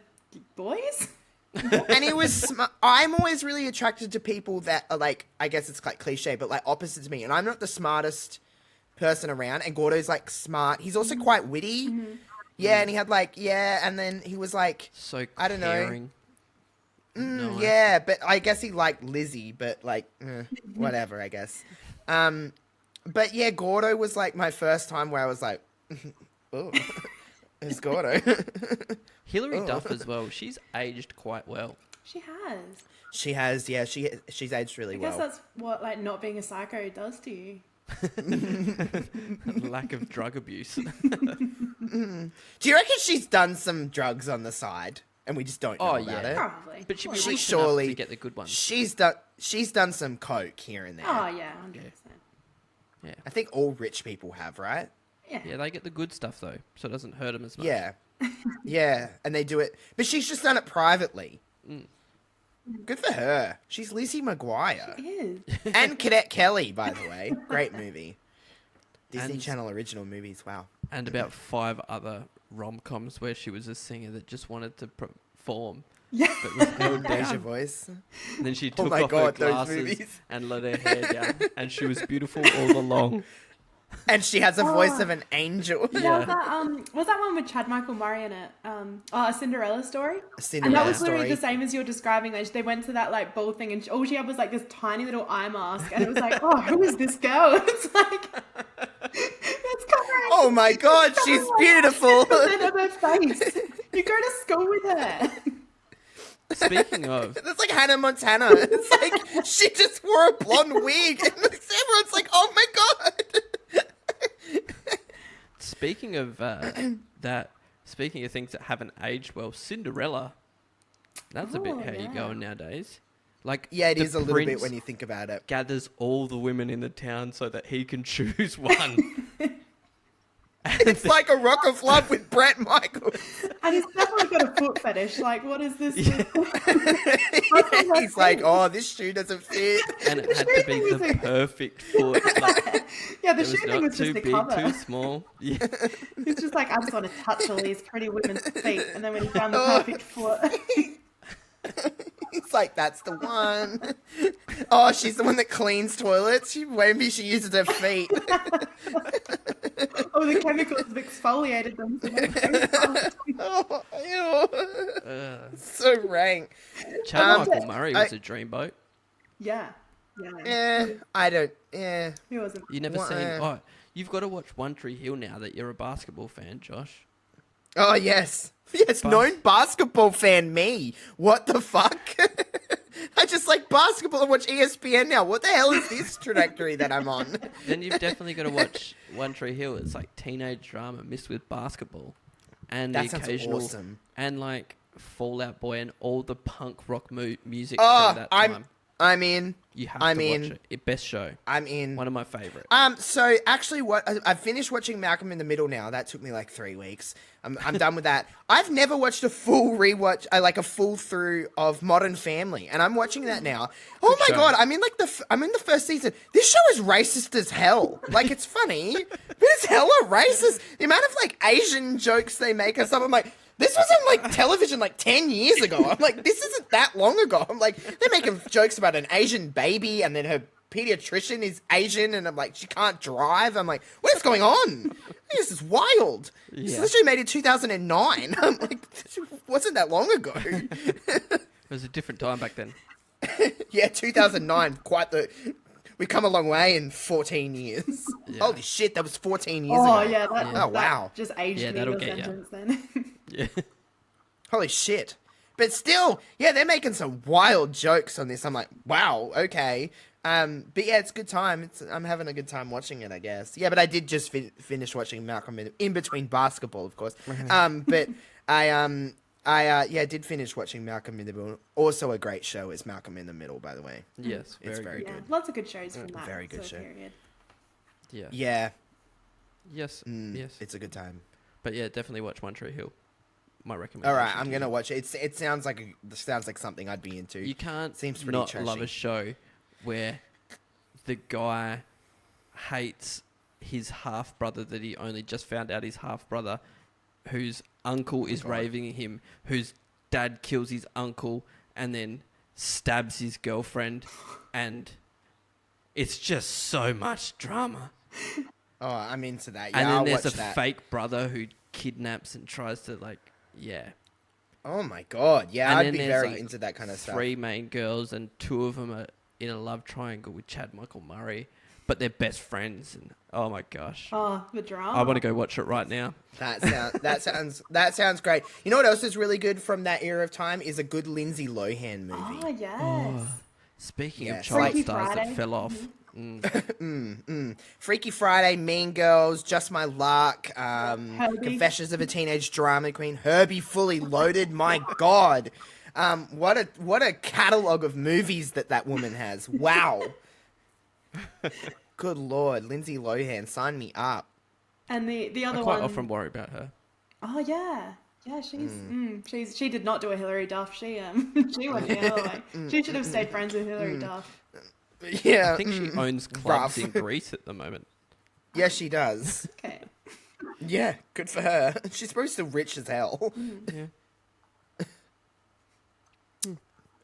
Speaker 3: boys.
Speaker 1: And he was I'm always really attracted to people that are like, I guess it's like cliche, but like opposite to me. And I'm not the smartest person around. And Gordo's like smart. He's also quite witty. Yeah, and he had like, and then he was like,
Speaker 2: so
Speaker 1: I don't know.
Speaker 2: caring. Nice.
Speaker 1: yeah, but I guess he liked Lizzie, but like, whatever, I guess. But yeah, Gordo was like my first time where I was like, oh, it's Gordo.
Speaker 2: Hilary Duff as well. She's aged quite well.
Speaker 3: She has.
Speaker 1: She has, yeah, she's aged really
Speaker 3: I guess
Speaker 1: well.
Speaker 3: that's what like not being a psycho does to you.
Speaker 2: Lack of drug abuse.
Speaker 1: Do you reckon she's done some drugs on the side and we just don't know
Speaker 2: Oh,
Speaker 1: about
Speaker 2: yeah.
Speaker 1: it?
Speaker 3: Probably.
Speaker 2: But she'd be
Speaker 1: She
Speaker 2: rich
Speaker 1: surely-
Speaker 2: enough to get the good ones.
Speaker 1: She's done some coke here and there.
Speaker 3: Oh yeah, 100%.
Speaker 2: Yeah.
Speaker 1: I think all rich people have, right?
Speaker 3: Yeah.
Speaker 2: Yeah, they get the good stuff though, so it doesn't hurt them as much.
Speaker 1: Yeah. Yeah, and they do it. But she's just done it privately. Good for her. She's Lizzie McGuire.
Speaker 3: It is.
Speaker 1: And Cadet Kelly, by the way. Great movie. Disney
Speaker 2: And-
Speaker 1: Channel original movies. Wow.
Speaker 2: And about 5 other rom-coms where she was a singer that just wanted to perform,
Speaker 3: Yeah.
Speaker 2: but was held
Speaker 1: There's your
Speaker 2: down.
Speaker 1: voice.
Speaker 2: And then she
Speaker 1: Oh
Speaker 2: took
Speaker 1: my
Speaker 2: off
Speaker 1: God,
Speaker 2: her
Speaker 1: those
Speaker 2: glasses
Speaker 1: movies.
Speaker 2: and let her hair down, and she was beautiful all along.
Speaker 1: And she has a voice of an angel.
Speaker 2: Yeah.
Speaker 3: Was that one with Chad Michael Murray in it? A Cinderella story.
Speaker 1: A
Speaker 3: And
Speaker 1: Cinderella
Speaker 3: that was literally
Speaker 1: story.
Speaker 3: the same as you're describing. Like, they went to that like ball thing, and all she had was like this tiny little eye mask, and it was like, oh, who is this girl? It's like it's covering.
Speaker 1: Oh my God, she's beautiful.
Speaker 3: 50% of her face. You go to school with her.
Speaker 2: Speaking of,
Speaker 1: That's like Hannah Montana. It's like she just wore a blonde wig, and everyone's like, "Oh my God!"
Speaker 2: speaking of speaking of things that haven't aged well, Cinderella. That's a bit
Speaker 3: Oh,
Speaker 2: how you
Speaker 3: yeah.
Speaker 2: going nowadays. Like,
Speaker 1: Yeah, it
Speaker 2: the
Speaker 1: is a little bit
Speaker 2: prince
Speaker 1: when you think about it.
Speaker 2: gathers all the women in the town so that he can choose one.
Speaker 1: It's like a Rock of Love with Brett Michaels.
Speaker 3: And he's definitely got a foot fetish. Like, what is this?
Speaker 1: He's like, "Oh, this shoe doesn't fit."
Speaker 2: And it had to be the perfect foot. Like,
Speaker 3: Yeah, the
Speaker 2: it
Speaker 3: shoe
Speaker 2: was
Speaker 3: thing
Speaker 2: not
Speaker 3: was
Speaker 2: too
Speaker 3: just a
Speaker 2: big,
Speaker 3: cover.
Speaker 2: too small. Yeah.
Speaker 3: He's just like, I just want to touch all these pretty women's feet. And then when he found the
Speaker 1: Oh.
Speaker 3: perfect foot.
Speaker 1: He's like, "That's the one." Oh, she's the one that cleans toilets. Maybe she uses her feet.
Speaker 3: All the chemicals have exfoliated them. So they taste fast.
Speaker 1: Oh, ew.
Speaker 2: Uh,
Speaker 1: So rank.
Speaker 2: Chad Michael Murray was a dreamboat.
Speaker 3: Yeah. Yeah.
Speaker 1: I don't. Yeah.
Speaker 3: He wasn't.
Speaker 2: You never
Speaker 1: What,
Speaker 2: seen... Oh, you've got to watch One Tree Hill now that you're a basketball fan, Josh.
Speaker 1: Oh yes, yes. Known basketball fan me. What the fuck? I just like basketball and watch ESPN now. What the hell is this trajectory that I'm on?
Speaker 2: Then you've definitely got to watch One Tree Hill. It's like teenage drama mixed with basketball. And
Speaker 1: That
Speaker 2: the
Speaker 1: sounds
Speaker 2: occasional...
Speaker 1: awesome.
Speaker 2: And like Fall Out Boy and all the punk rock music
Speaker 1: Oh,
Speaker 2: from that time.
Speaker 1: I'm in.
Speaker 2: You have to watch it. Best show.
Speaker 1: I'm in.
Speaker 2: One of my favourites.
Speaker 1: So actually, I finished watching Malcolm in the Middle now. That took me like 3 weeks. I'm done with that. I've never watched a full rewatch, like a full through of Modern Family, and I'm watching that now. Oh my god! I'm in like I'm in the first season. This show is racist as hell. Like it's funny, but it's hella racist. The amount of like Asian jokes they make and stuff. I'm like, this was on like television like 10 years ago. I'm like, this isn't that long ago. I'm like, they're making jokes about an Asian baby and then her pediatrician is Asian and I'm like, she can't drive. I'm like, what is going on? This is wild. This is literally made in 2009. I'm like, this wasn't that long ago.
Speaker 2: It was a different time back then.
Speaker 1: Yeah, 2009. We've come a long way in 14 years. Yeah. Holy shit, that was 14 years ago.
Speaker 3: Oh, yeah.
Speaker 1: Oh, wow.
Speaker 3: That just aged me
Speaker 2: that'll
Speaker 3: the
Speaker 2: get
Speaker 3: sentence then.
Speaker 2: Yeah.
Speaker 1: Holy shit. But still, yeah, they're making some wild jokes on this. I'm like, wow, okay. But yeah, it's a good time. I'm having a good time watching it, I guess. Yeah, but I did just finish watching Malcolm in between basketball, of course. But I did finish watching Malcolm in the Middle. Also a great show is Malcolm in the Middle, by the way.
Speaker 2: Yes,
Speaker 1: It's very good.
Speaker 3: Lots of good shows from that
Speaker 1: Very good
Speaker 3: sort of
Speaker 1: show.
Speaker 3: period.
Speaker 2: Yeah.
Speaker 1: Yeah.
Speaker 2: Yes. Yes.
Speaker 1: It's a good time.
Speaker 2: But yeah, definitely watch One Tree Hill. My recommendation.
Speaker 1: All right, I'm gonna watch it. It sounds like something I'd be into.
Speaker 2: You can't
Speaker 1: Seems pretty
Speaker 2: not
Speaker 1: trashy.
Speaker 2: love a show where the guy hates his half brother that he only just found out his half brother, whose uncle is raving at him, whose dad kills his uncle and then stabs his girlfriend, and it's just so much drama.
Speaker 1: Oh, I'm into that. Yeah,
Speaker 2: And then
Speaker 1: I'll
Speaker 2: there's
Speaker 1: watch
Speaker 2: a
Speaker 1: that.
Speaker 2: fake brother who kidnaps and tries to
Speaker 1: Oh my god, yeah,
Speaker 2: And
Speaker 1: I'd
Speaker 2: then
Speaker 1: be
Speaker 2: there's,
Speaker 1: very
Speaker 2: like,
Speaker 1: into that kind of stuff.
Speaker 2: 3 main girls and 2 of them are in a love triangle with Chad Michael Murray, but they're best friends. And oh my gosh,
Speaker 3: Oh, the drama.
Speaker 2: I want to go watch it right now.
Speaker 1: That sounds great. You know what else is really good from that era of time is a good Lindsay Lohan movie.
Speaker 3: Oh, yes.
Speaker 2: Speaking
Speaker 1: Yeah,
Speaker 2: of child
Speaker 3: Freaky
Speaker 2: stars
Speaker 3: Friday.
Speaker 2: that fell off,
Speaker 1: Freaky Friday, Mean Girls, Just My Luck,
Speaker 3: Herbie.
Speaker 1: Confessions of a Teenage Drama Queen, Herbie Fully Loaded. My God, what a catalog of movies that woman has. Wow. Good Lord, Lindsay Lohan, sign me up.
Speaker 3: And the
Speaker 2: I
Speaker 3: other
Speaker 2: quite
Speaker 3: one.
Speaker 2: often worry about her.
Speaker 3: Oh yeah, yeah. She did not do a Hillary Duff. She she went the other way. She should have stayed friends with Hillary Duff.
Speaker 1: Yeah,
Speaker 2: I think she owns clubs
Speaker 1: rough.
Speaker 2: in Greece at the moment.
Speaker 1: Yeah, she does.
Speaker 3: Okay.
Speaker 1: Yeah, good for her. She's probably still rich as hell.
Speaker 2: Yeah.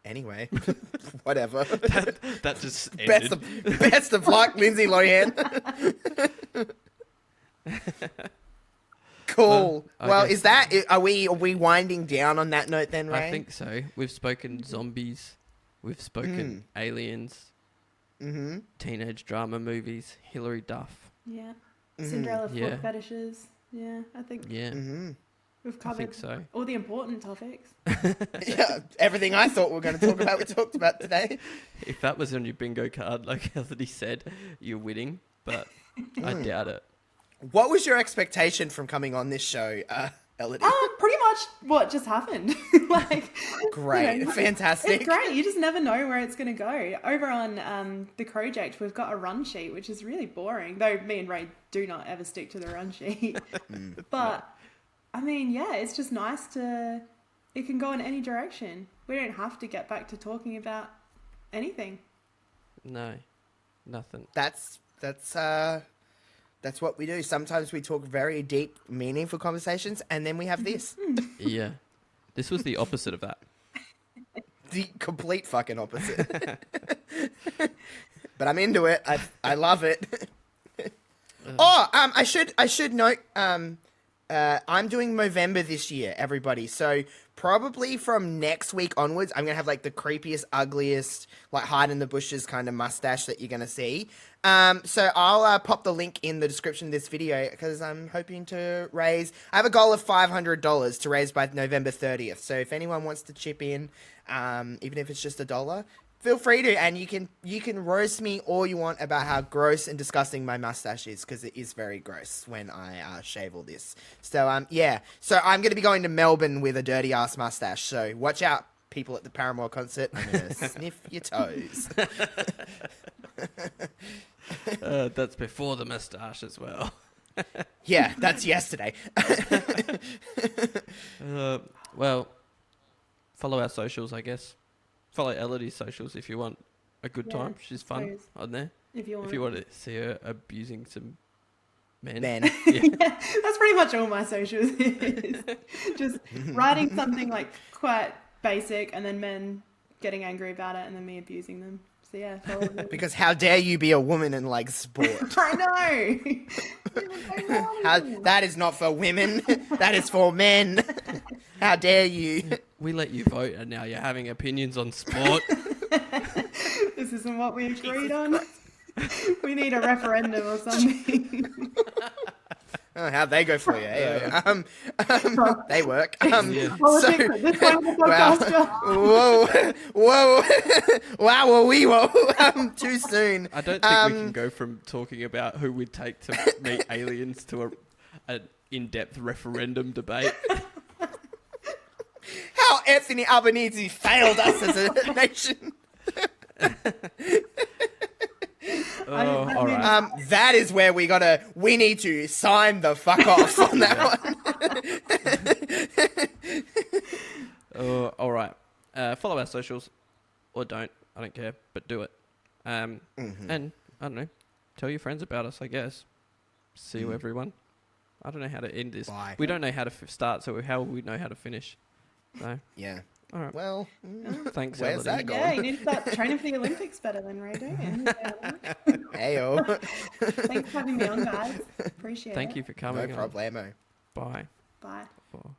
Speaker 1: Anyway, whatever.
Speaker 2: That just ended.
Speaker 1: Best of luck, Lindsay Lohan. Cool.
Speaker 2: I
Speaker 1: Well,
Speaker 2: guess-
Speaker 1: is that? Are we winding down on that note then, Ray?
Speaker 2: I think so. We've spoken zombies. We've spoken aliens. Teenage drama movies. Hillary Duff.
Speaker 3: Yeah. Cinderella foot
Speaker 2: Yeah.
Speaker 3: fetishes. Yeah, I think
Speaker 2: Yeah.
Speaker 3: we've
Speaker 2: I
Speaker 3: covered
Speaker 2: think so.
Speaker 3: all the important topics.
Speaker 1: Yeah, everything I thought we were going to talk about, we talked about today.
Speaker 2: If that was on your bingo card, like Elodie said, you're winning. But I doubt it.
Speaker 1: What was your expectation from coming on this show, Elodie?
Speaker 3: Pretty much what just happened. Like,
Speaker 1: Great,
Speaker 3: you know,
Speaker 1: fantastic.
Speaker 3: It's great. You just never know where it's going to go. Over on the project, we've got a run sheet, which is really boring. Though me and Ray do not ever stick to the run sheet. But I mean, yeah, it's just nice to. It can go in any direction. We don't have to get back to talking about anything.
Speaker 2: No, nothing.
Speaker 1: That's what we do. Sometimes we talk very deep, meaningful conversations, and then we have this.
Speaker 2: Yeah. This was the opposite of that.
Speaker 1: The complete fucking opposite. But I'm into it. I love it. I should note, I'm doing Movember this year, everybody. So probably from next week onwards, I'm gonna have like the creepiest, ugliest, like hide in the bushes kind of mustache that you're gonna see. So I'll pop the link in the description of this video because I'm hoping to raise. I have a goal of $500 to raise by November 30th. So if anyone wants to chip in, even if it's just $1. Feel free to, and you can roast me all you want about how gross and disgusting my mustache is, because it is very gross when I shave all this. So yeah, so I'm going to be going to Melbourne with a dirty ass mustache. So watch out, people at the Paramore concert. I'm going to sniff your toes.
Speaker 2: That's before the mustache as well.
Speaker 1: Yeah, that's yesterday.
Speaker 2: Well, follow our socials, I guess. Follow Elodie's socials if you want a good time. She's fun
Speaker 3: please.
Speaker 2: on there.
Speaker 3: If you want
Speaker 2: to see her abusing some men.
Speaker 3: Yeah, that's pretty much all my socials is. Just writing something like quite basic and then men getting angry about it and then me abusing them. So yeah, follow them.
Speaker 1: Because how dare you be a woman in like sport?
Speaker 3: I know.
Speaker 1: That is not for women. That is for men. How dare you?
Speaker 2: We let you vote and now you're having opinions on sport.
Speaker 3: This isn't what we agreed on. We need a referendum or something.
Speaker 1: Oh, how'd they go for you? Hey, they work.
Speaker 3: Politics at this point in the podcast.
Speaker 1: Whoa. Too soon.
Speaker 2: I don't think we can go from talking about who we'd take to meet aliens to an in-depth referendum debate.
Speaker 1: How Anthony Albanese failed us as a nation.
Speaker 2: All right.
Speaker 1: That is where we need to sign the fuck off on that one.
Speaker 2: All right. Follow our socials or don't. I don't care, but do it. And I don't know. Tell your friends about us, I guess. See you, everyone. I don't know how to end this.
Speaker 1: Bye.
Speaker 2: We don't know how to start, so how will we know how to finish? So,
Speaker 1: yeah.
Speaker 2: all right.
Speaker 1: Well,
Speaker 2: thanks,
Speaker 1: where's
Speaker 2: Elodie.
Speaker 1: that gone?
Speaker 3: Yeah, you need to start training for the Olympics better than Ray, don't you?
Speaker 1: Heyo.
Speaker 3: Thanks for having me on, guys. Appreciate it.
Speaker 2: Thank you for coming.
Speaker 1: No problemo.
Speaker 2: Bye.
Speaker 3: Bye.
Speaker 2: Bye.